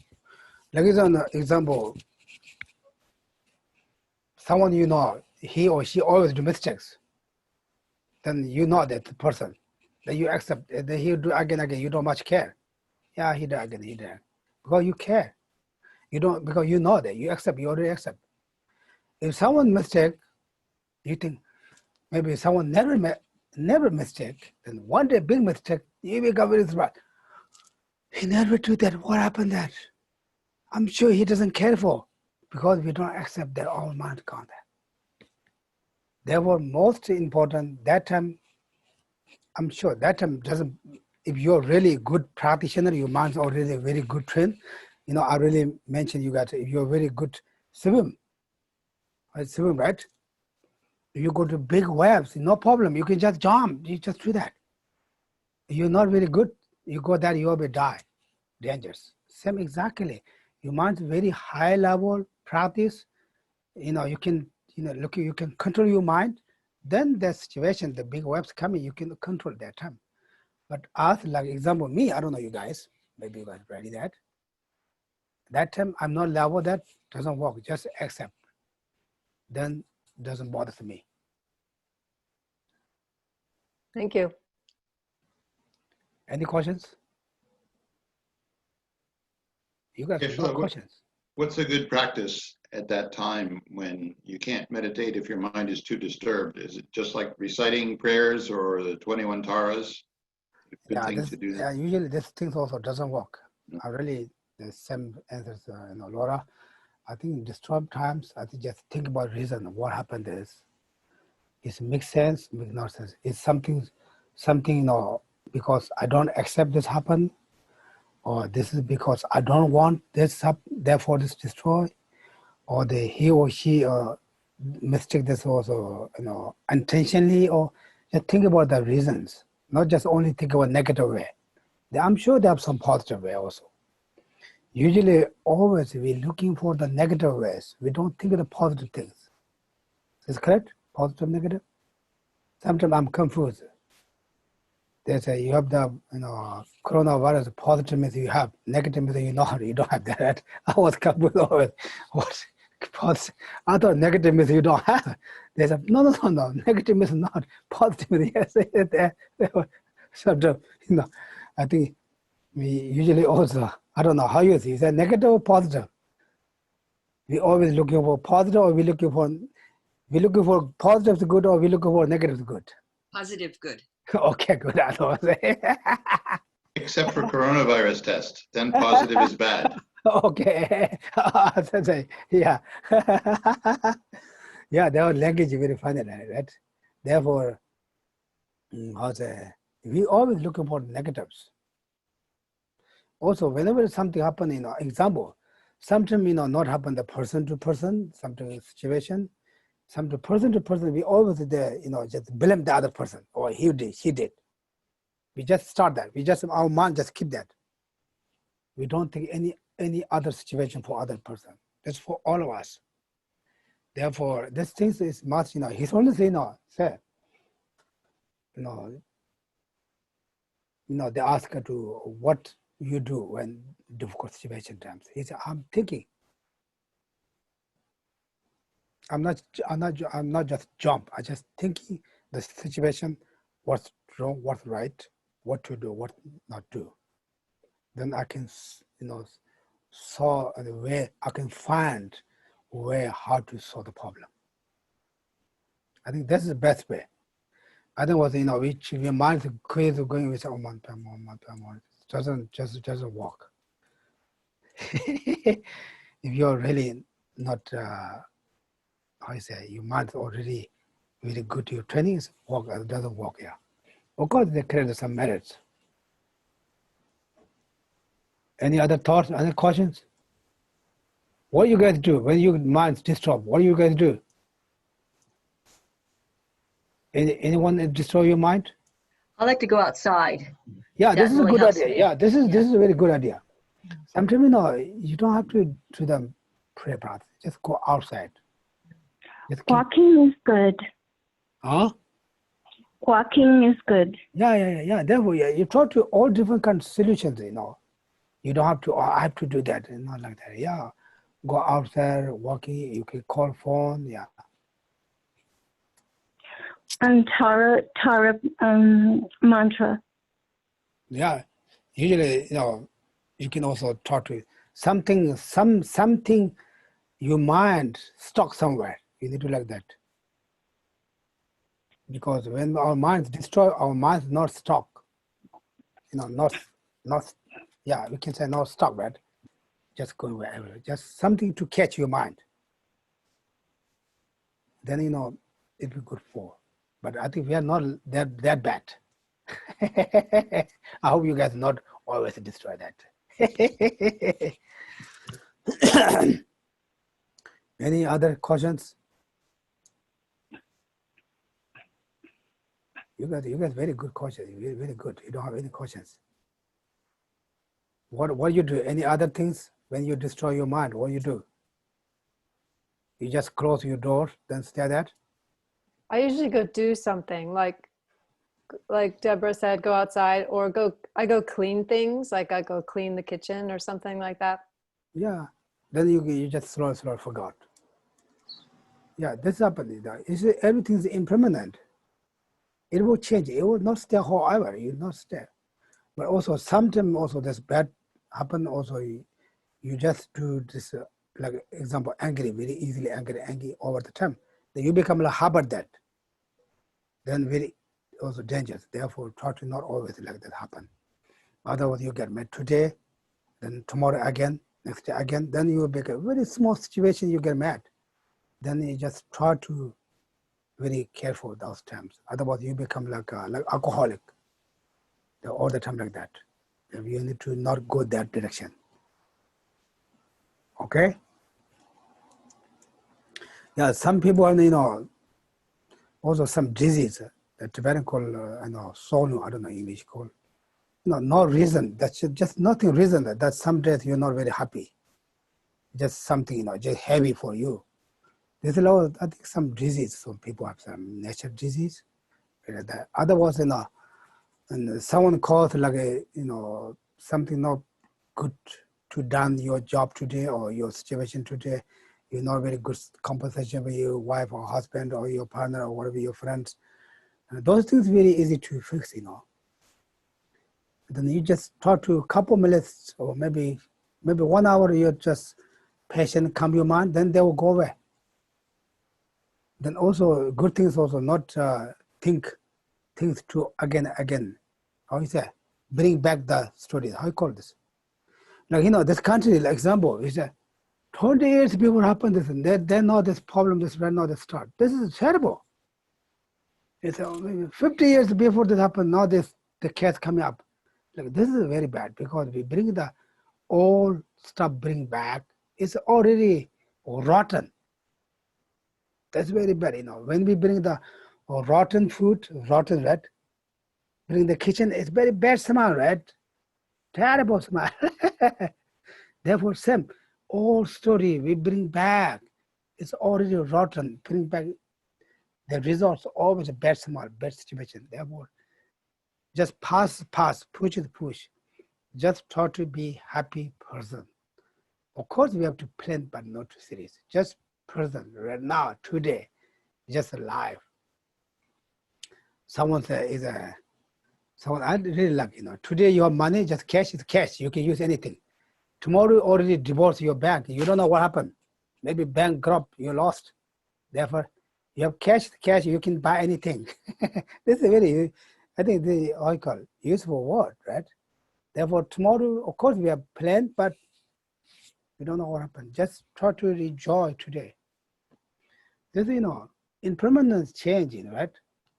Like example, someone he or she always do mistakes. Then that person. Then you accept. Then he do again. You don't much care. Yeah, he do again. Because you care. You don't, because that. You accept. You already accept. If someone mistake, you think maybe someone never mistake, then one day big mistake, you become very smart. He never do that. What happened there? I'm sure he doesn't care for, because we don't accept that all mind contact. Therefore, most important that time, I'm sure that time doesn't. If you're really good practitioner, your mind's already very good trained. I really mentioned if you're very good swim. Swim, right? You go to big waves, no problem. You can just jump. You just do that. You're not very good. You go there, you will die. Dangerous. Same exactly. Your mind's very high level practice. You can you can control your mind. Then the situation, the big waves coming, you can control that time. But us, like example, me, I don't know you guys. Maybe you guys ready that. That time I'm not level, that doesn't work. Just accept. Then doesn't bother me. Thank you. Any questions? You guys have no questions. What's a good practice at that time when you can't meditate if your mind is too disturbed? Is it just like reciting prayers or the 21 taras? Good thing to do that. Usually this thing also doesn't work. I really, the same answers, Laura. I think disturbed times, I think just think about reason. What happened is, it makes sense, makes no sense. It's something, because I don't accept this happen, or this is because I don't want this up, therefore this destroy, or he or she mistake this also, intentionally, or just think about the reasons, not just only think about negative way. I'm sure they have some positive way also. Usually, always we're looking for the negative ways. We don't think of the positive things. Is correct? Positive, negative? Sometimes I'm confused. They say you have the coronavirus, positive means you have, negative means you don't have that. I was confused always. What positive? I thought negative means you don't have. They said, no, negative means not, positive means yes. Sometimes, I think we usually also, I don't know how you see, is that negative or positive? We always looking for positive, or we looking for positive is good, or we looking for negative is good? Positive, good. Okay, good. I know. Except for coronavirus test, then positive is bad. Okay. Yeah. Yeah, their language is very funny, right? Therefore, we always looking for negatives. Also, whenever something happen, example, sometimes, not happen the person to person, sometimes situation, sometimes person to person, we always there, just blame the other person, or he did, she did. We just start that. Our mind just keep that. We don't think any other situation for other person. That's for all of us. Therefore, this thing is much, His Holiness, say, they ask her to what you do when difficult situation comes. He said, I'm thinking. I'm not just jump. I just thinking the situation, what's wrong, what's right, what to do, what not do. Then I can, saw the way I can find where how to solve the problem. I think that's the best way. Otherwise, which your mind is crazy going with doesn't work. If you're really not, how you say, your mind already really good, your training is work, it doesn't work here. Of course, they create some merits. Any other thoughts, other questions? What you guys do when your mind's disturbed? What do you guys do? Anyone destroy your mind? I like to go outside. Yeah, this That is a really good helps idea. me. Yeah, this is a very good idea. Sometimes you don't have to do the prayer path. Just go outside. Just keep, Walking is good. huh? Walking is good. Yeah. Therefore, you try to all different kinds of solutions. You don't have to. Oh, I have to do that. Not like that. Yeah, go outside, walking. You can call phone. Yeah. And Tara mantra. Yeah, usually, you can also talk to something, your mind stuck somewhere. You need to like that. Because when our minds destroy, our minds not stuck. Not, yeah, we can say not stuck, right? Just going wherever. Just something to catch your mind. Then, it'll be good for. But I think we are not that bad. I hope you guys not always destroy that. Any other questions? You guys very good questions. Very, very good. You don't have any questions. What you do? Any other things when you destroy your mind? What you do? You just close your door, then stay there. I usually go do something like Deborah said, go outside, or I go clean things, like I go clean the kitchen or something like that. Yeah, then you just slowly forgot. Yeah, this happened. Everything's impermanent. It will change. It will not stay however. You not stay. But also sometimes also this bad happen. Also you just do this like example angry, very easily angry over the time. Then you become like habit that. Then very also dangerous. Therefore, try to not always like that happen. Otherwise, you get mad today, then tomorrow again, next day again. Then you will make a very small situation. You get mad. Then you just try to very careful those times. Otherwise, you become like alcoholic. All the time like that. You need to not go that direction. Okay. Yeah, some people, also some disease. The Tibetan call, soul. I don't know English call. No reason. That's just nothing reason that some days you're not very happy. Just something, just heavy for you. There's a lot. I think some disease. Some people have some nature disease. That otherwise, and someone calls like a, something not good to done your job today or your situation today. You're not very good compensation with your wife or husband or your partner or whatever your friends. Those things very easy to fix, Then you just talk to a couple minutes or maybe 1 hour. You just patient calm your mind. Then they will go away. Then also good things also not think things to again. How you say? Bring back the stories. How you call this? Like this country, like example, is 20 years before happened this, and they know this problem, this right now they start. This is terrible. It's maybe 50 years before this happened. Now the case coming up. Like this is very bad because we bring the old stuff bring back. It's already rotten. That's very bad, you know. When we bring the rotten food, rotten, right? Bring the kitchen, it's very bad smell, right? Terrible smell. Therefore, same old story we bring back. It's already rotten. Bring back the results always a bad smell, bad situation. Therefore, just pass, push it, push. Just try to be happy person. Of course, we have to plan, but not too serious. Just present, right now, today, just alive. Someone says, someone I really like, you know, today your money, just cash is cash. You can use anything. Tomorrow already divorce your bank. You don't know what happened. Maybe bankrupt, you lost. Therefore, you have cash, you can buy anything. This is very, I think the I call useful word, right? Therefore, tomorrow, of course, we have planned, but we don't know what happened. Just try to enjoy today. This, you know, impermanence changing, right?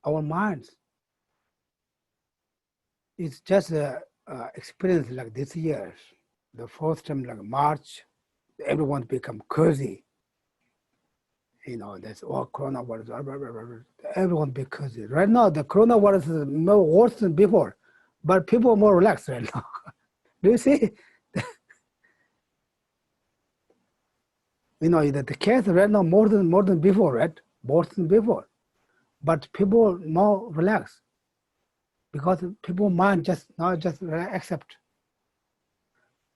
Our minds. It's just a experience like this year. The first time, like March, everyone become cozy. You know, that's all coronavirus. Blah, blah, blah, blah. Everyone be cozy. Right now, the coronavirus is more worse than before, but people are more relaxed right now. Do you see? You know, the case right now more than before, right? More than before. But people more relaxed because people mind just not just accept.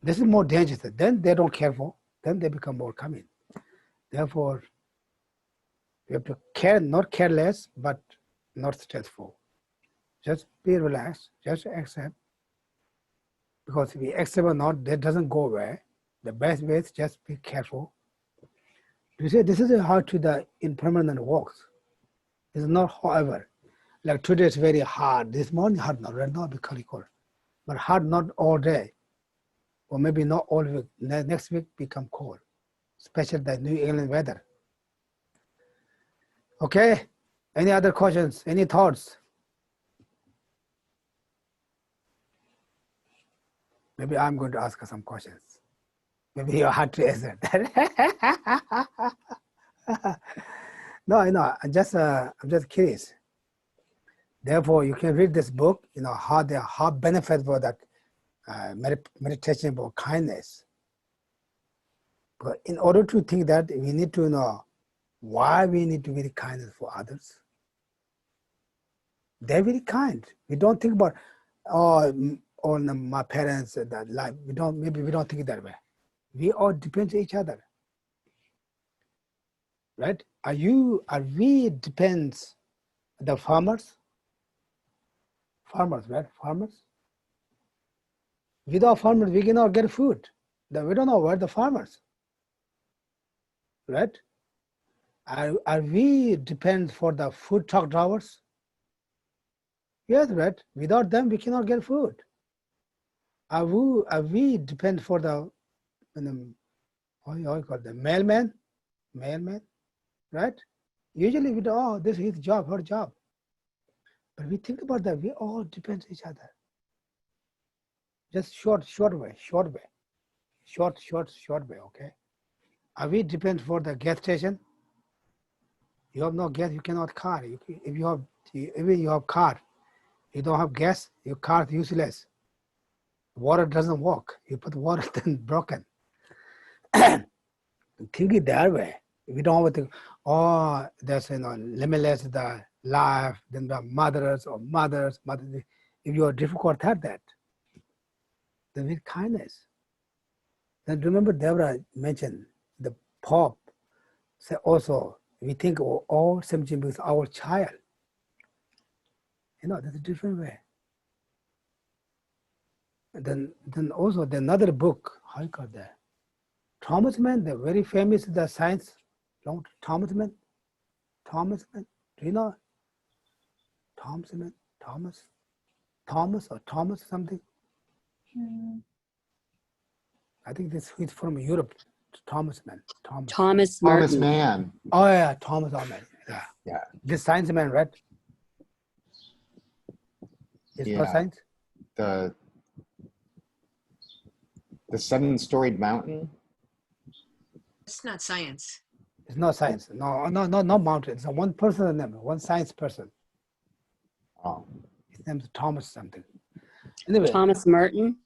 This is more dangerous. Then they don't care for. Then they become more coming. Therefore, we have to care, not careless, but not stressful. Just be relaxed. Just accept. Because if we accept or not, that doesn't go away. The best way is just be careful. You see, this is how to the impermanent works. It's not however. Like today it's very hard. This morning hard not, right now because cold. But hard not all day. Or maybe not all week. Next week become cold. Especially the New England weather. Okay. Any other questions? Any thoughts? Maybe I'm going to ask some questions. Maybe you had to answer that. No, I'm just curious. Therefore, you can read this book. You know how benefit for that meditation about kindness. But in order to think that, we need to know why we need to be kind for others. They're very kind. We don't think about my parents that life. We don't think that way. We all depend on each other, right? Are we depends the farmers? Farmers, right? Farmers. Without farmers, we cannot get food. We don't know where the farmers, right? Are we depend for the food truck drivers? Yes, right. Without them, we cannot get food. Are we depend for the how you call the mailman, right? Usually we do, this is his job, her job. But we think about that, we all depend on each other. Just short way, okay? Are we depend for the gas station? You have no gas, you cannot car. If you have car, you don't have gas, your car is useless. Water doesn't work. You put water, then broken. Think it that way. We don't have to, there's limitless the life, then the mothers. If you are difficult at that, then with kindness. Then remember Deborah mentioned the Pope said also, we think of all symptoms with our child. That's a different way. Then also another book, how you call that? Thomas Mann, the very famous the science, Thomas Mann. Do you know? Thomas something? I think he's from Europe. Thomas Mann. Thomas Mann. Oh yeah, Thomas Mann. Yeah. This science man, right? It's for science? The The seven-storied mountain? It's not science. It's not science. No mountain. It's a one person name, one science person. Oh. His name is Thomas something. Anyway, Thomas Merton?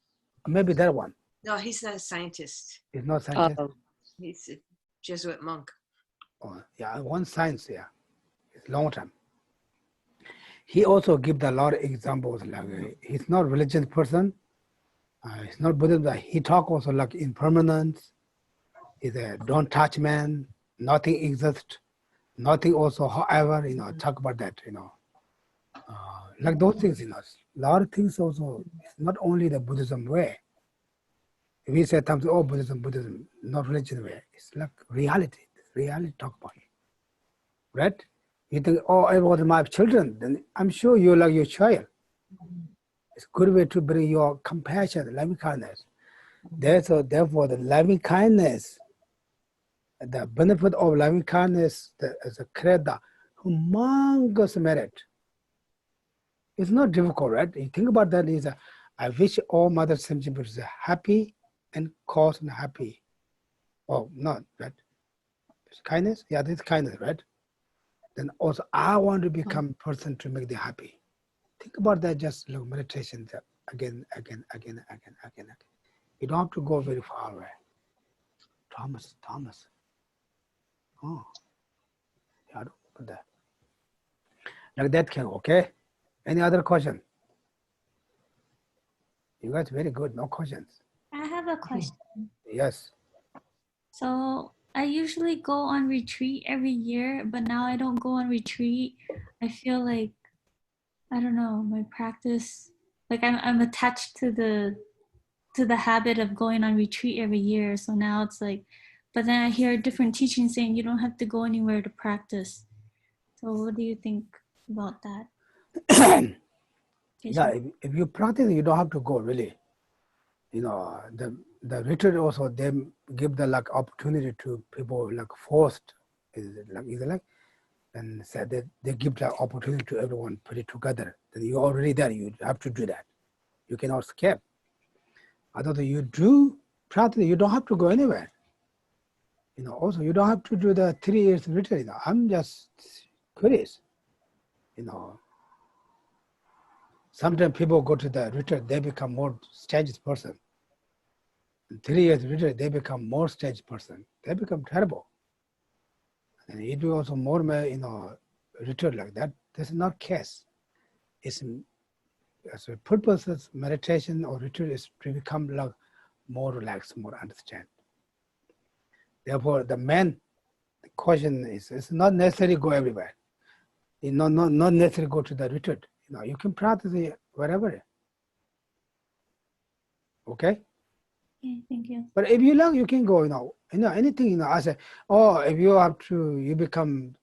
maybe that one. No, he's not a scientist. He's not scientist. Oh, He's a Jesuit monk. Oh, yeah, one science, yeah. It's long time. He also gives a lot of examples. Like he's not religious person. He's not Buddhist. But he talk also like impermanence. He's a don't touch man. Nothing exists. Nothing also. However, talk about that. Like those things. A lot of things also. It's not only the Buddhism way. If we say something, oh, Buddhism, not religion way. It's like reality. Reality talk about it. Right? You think, oh, everyone my children, then I'm sure you like your child. It's a good way to bring your compassion, loving kindness. Therefore, the loving kindness, the benefit of loving kindness is a create the humongous merit. It's not difficult, right? You think about that is, I wish all Mother Sentient Buddhists are happy and cause and happy. Oh, not, right? It's kindness? Yeah, this is kindness, right? Then also, I want to become a person to make them happy. Think about that, just like meditation again. You don't have to go very far away. Thomas. Oh, yeah, I don't put that. Like that can, okay? Any other question? You guys very good, no questions. I have a question. Yes. So I usually go on retreat every year, but now I don't go on retreat. I feel like, I don't know, my practice, like I'm attached to the habit of going on retreat every year. So now it's like, but then I hear different teachings saying you don't have to go anywhere to practice. So what do you think about that? Yeah, if you practice, you don't have to go really. The retreat also, they give the like opportunity to people like forced, and said that they give the opportunity to everyone put it together. Then you're already there, you have to do that. You cannot skip. Otherwise you do practice, you don't have to go anywhere. Also you don't have to do the 3 years retreat. I'm just curious. Sometimes people go to the retreat, they become more staged person. In 3 years retreat, they become more staged person. They become terrible. And you do also more, retreat like that. This is not case. It's as a purpose of meditation or retreat is to become like more relaxed, more understand. Therefore, the main question is, it's not necessary to go everywhere. Not necessary to go to the retreat. You can practice it wherever. Okay? Okay, thank you. But if you like, you can go, anything, I say, oh, if you have to, you become,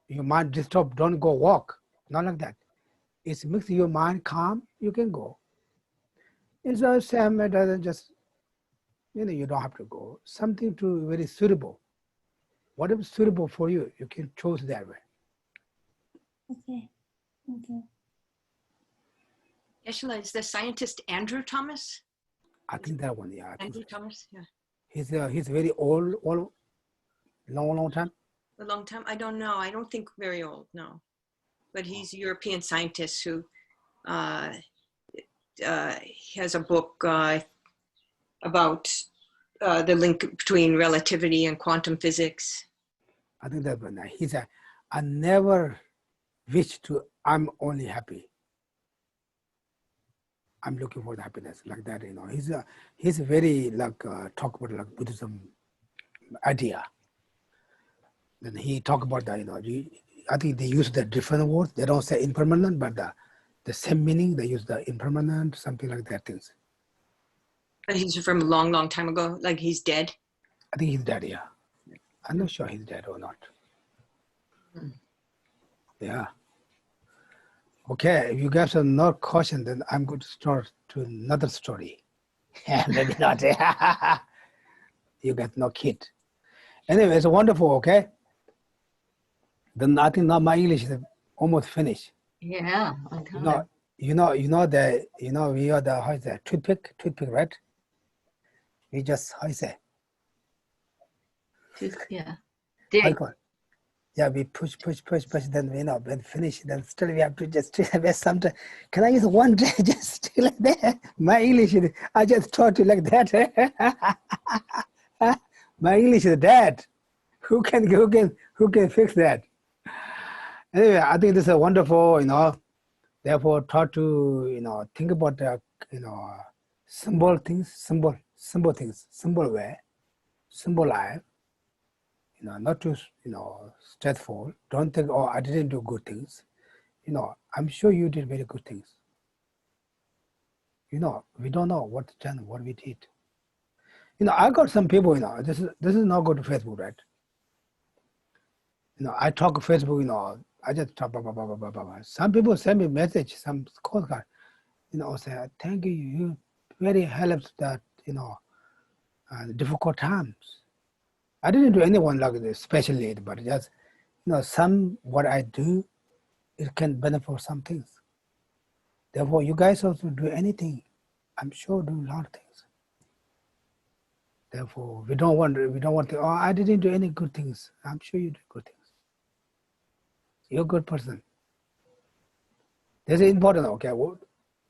your mind disturbed, don't go walk. Not like that. It makes your mind calm, you can go. It's the same, it doesn't just, you don't have to go. Something to very suitable. Whatever is suitable for you, you can choose that way. Okay. Geshe, is the scientist Andrew Thomas? I think that one, yeah. Andrew Thomas, yeah. He's very old, long time. A long time? I don't know. I don't think very old, no. But he's a European scientist who has a book about the link between relativity and quantum physics. I think that one. He said, I never wish to, I'm only happy. I'm looking for the happiness, like that, He's very like, talk about like Buddhism idea. Then he talk about that, I think they use the different words. They don't say impermanent, but the same meaning, they use the impermanent, something like that things. But he's from a long, long time ago, like he's dead? I think he's dead, yeah. I'm not sure he's dead or not. Yeah. Okay, if you guys have no question, then I'm going to start to another story. Maybe not. You got no kid. Anyway, it's wonderful, okay? Then I think now my English is almost finished. Yeah. We are the, how is that, toothpick, right? We just, how you say? Yeah. How you Dig. call it? Yeah, we push, then when finish, then still we have to just sometimes. Can I use one day just like that? My English is, I just taught you like that. My English is dead. Who can fix that? Anyway, I think this is wonderful, Therefore, try to, think about the, simple things, simple things, simple way, simple life. Not too, stressful. Don't think, oh, I didn't do good things. I'm sure you did very good things. We don't know what we did. I got some people, this is not good to Facebook, right? I talk Facebook, I just talk, blah, blah, blah, blah, blah, blah. Some people send me message, some call card, say, thank you, you very helped that, difficult times. I didn't do anyone like this, special need, but just, some what I do, it can benefit some things. Therefore, you guys also do anything. I'm sure do a lot of things. Therefore, we don't want to, oh, I didn't do any good things. I'm sure you do good things. You're a good person. This is important, okay?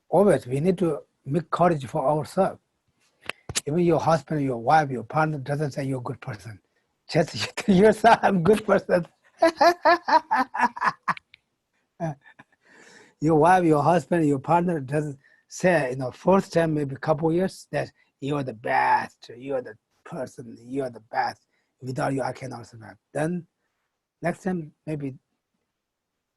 Always, we need to make courage for ourselves. Even your husband, your wife, your partner doesn't say you're a good person. Just yourself, I'm a good person. Your wife, your husband, your partner doesn't say, first time, maybe a couple years, that you're the best, you're the person, you're the best. Without you, I cannot survive. Then next time, maybe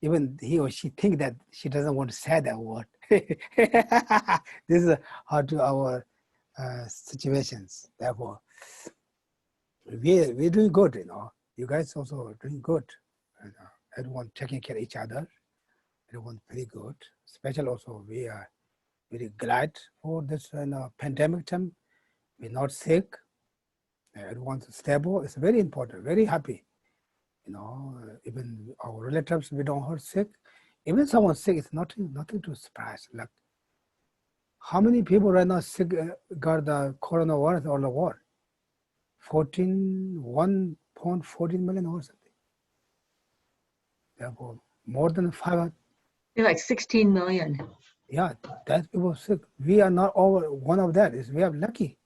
even he or she think that she doesn't want to say that word. This is how to our situations. Therefore, we're doing good, You guys also are doing good. Everyone taking care of each other. Everyone very good. Especially also, we are very glad for this pandemic time. We're not sick. Everyone's stable. It's very important. Very happy. Even our relatives, we don't hurt sick. Even someone sick, it's nothing to surprise. Like, how many people right now sick got the coronavirus all the world? 1.14 million or something. Therefore, more than 500. You're like 16 million. Yeah, that's people sick. We are not over one of that. We are lucky.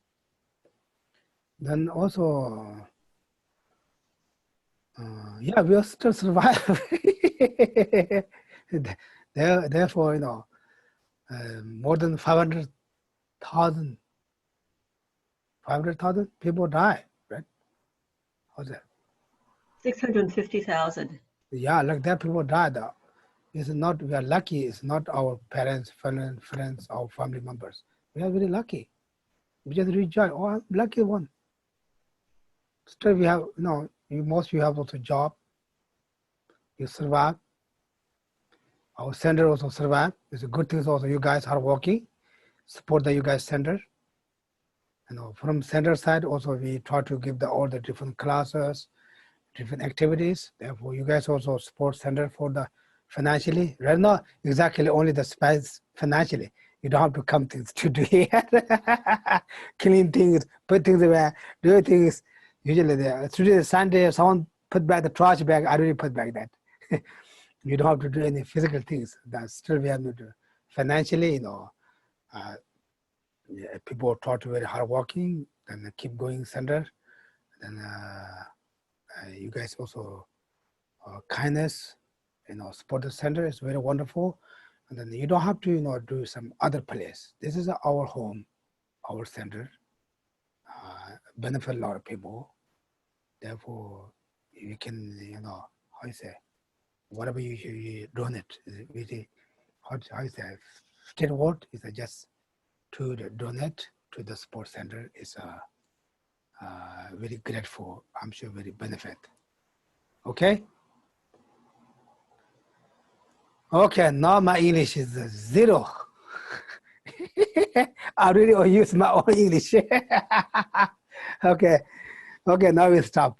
Then also, yeah, we are still survive. Therefore, more than 500,000 people die, right? How's that? 650,000. Yeah, like that people died. It's not, we are lucky. It's not our parents, friends, our family members. We are very lucky. We just rejoice. Oh, I'm lucky one. Still, we have, most you have also job. You survive. Our center also survive. It's a good thing also you guys are working. Support the you guys center. From center side also we try to give all the different classes, different activities. Therefore, you guys also support center for the financially. Right now, exactly only the space financially. You don't have to come things to do here. Clean things, put things away, do things. Usually today Sunday, someone put back the trash bag, I already put back that. You don't have to do any physical things. That still we have to do. Financially, people taught to very hard working, then keep going center. Then you guys also kindness, support the center is very wonderful. And then you don't have to, do some other place. This is our home, our center. Benefit a lot of people. Therefore, you can, how you say, whatever you donate, really, how you say, state word is just to donate to the sports center is very grateful. I'm sure very benefit. Okay. Okay, now my English is 0. I really use my own English. Okay, now we stop.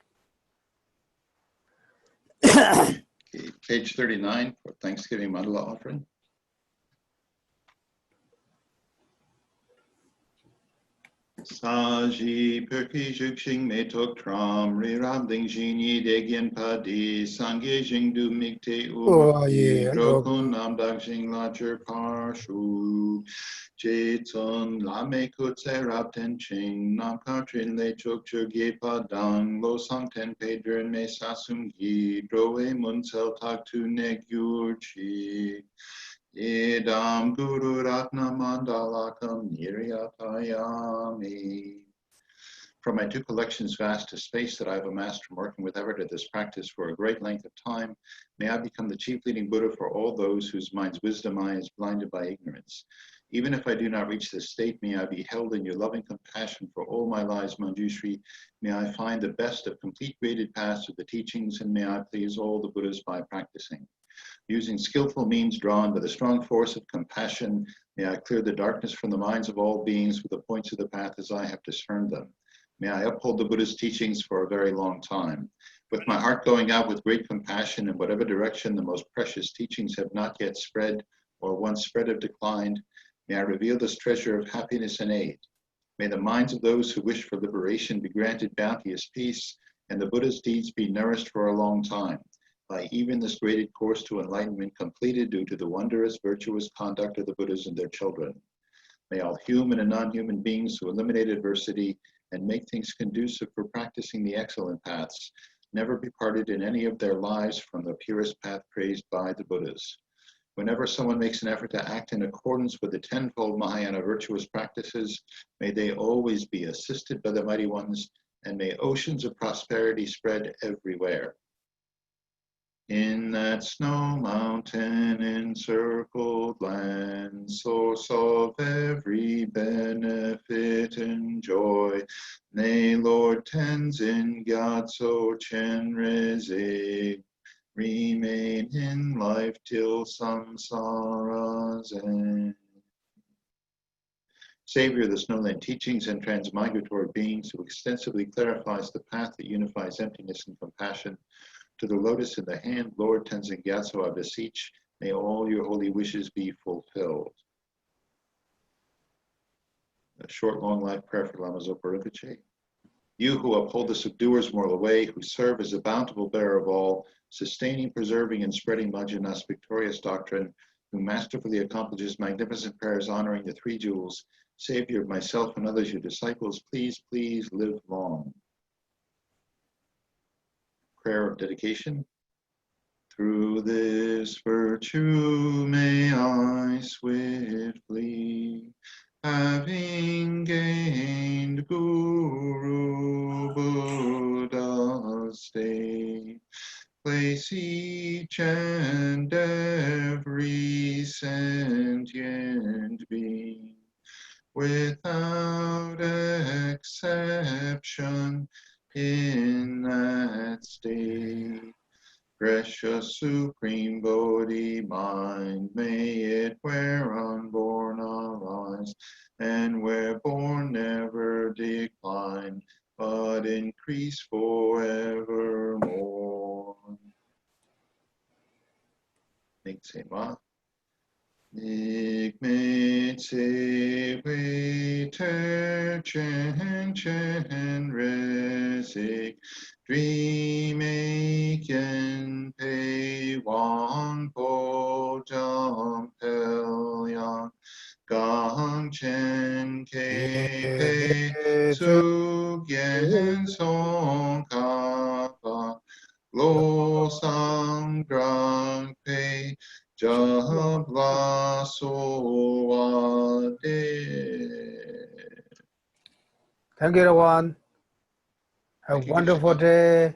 Okay, page 39 for Thanksgiving mandala offering. Saji perki juxing me tok tram ri ram ding jini degyen padi sangye jing du mikte Oh, ugi yeah. drokun nam dak jing la jer parshu Tseten lame kutse rab ten ching nam katrin le chok chugye padang lo sang ten pedren me sasum gi droe mun sel tak tu negyur chi Idam Guru Ratna Mandalakam Niryatayami. From my 2 collections vast to space that I have amassed from working with Everett at this practice for a great length of time, may I become the chief leading Buddha for all those whose mind's wisdom eye is blinded by ignorance. Even if I do not reach this state, may I be held in your loving compassion for all my lives, Manjushri. May I find the best of complete graded paths of the teachings, and may I please all the Buddhas by practicing. Using skillful means drawn by the strong force of compassion, may I clear the darkness from the minds of all beings with the points of the path as I have discerned them. May I uphold the Buddha's teachings for a very long time. With my heart going out with great compassion in whatever direction the most precious teachings have not yet spread or once spread have declined, may I reveal this treasure of happiness and aid. May the minds of those who wish for liberation be granted bounteous peace, and the Buddha's deeds be nourished for a long time. By even this graded course to enlightenment completed due to the wondrous, virtuous conduct of the Buddhas and their children. May all human and non-human beings who eliminate adversity and make things conducive for practicing the excellent paths never be parted in any of their lives from the purest path praised by the Buddhas. Whenever someone makes an effort to act in accordance with the 10-fold Mahayana virtuous practices, may they always be assisted by the mighty ones, and may oceans of prosperity spread everywhere. In that snow mountain encircled land, source of every benefit and joy, may Lord Tenzin Gyatso Chenrezig remain in life till samsara's end. Savior of the snowland teachings and transmigratory beings who extensively clarifies the path that unifies emptiness and compassion, to the lotus in the hand, Lord Tenzin Gyatso, I beseech, may all your holy wishes be fulfilled. A short, long life prayer for Lama Zopa Rinpoche. You who uphold the subduer's moral way, who serve as a bountiful bearer of all, sustaining, preserving, and spreading Majjhana's victorious doctrine, who masterfully accomplishes magnificent prayers honoring the 3 jewels, Savior of myself and others, your disciples, please, please live long. Prayer of dedication. Through this virtue may I swiftly, having gained Guru Buddha's state, place each and every sentient being without exception in that state. Precious supreme Bodhi mind, may it where unborn arise, and where born never decline, but increase forevermore. Niksema. Nikmet se we ter chen chen resik, dreaming pei wang po jam pel yang, gang chen ke pei su yen Tsongkhapa, lo sang drang pei Jabla Sowade. Thank you, everyone. Have a Thank you, wonderful Geshe. day.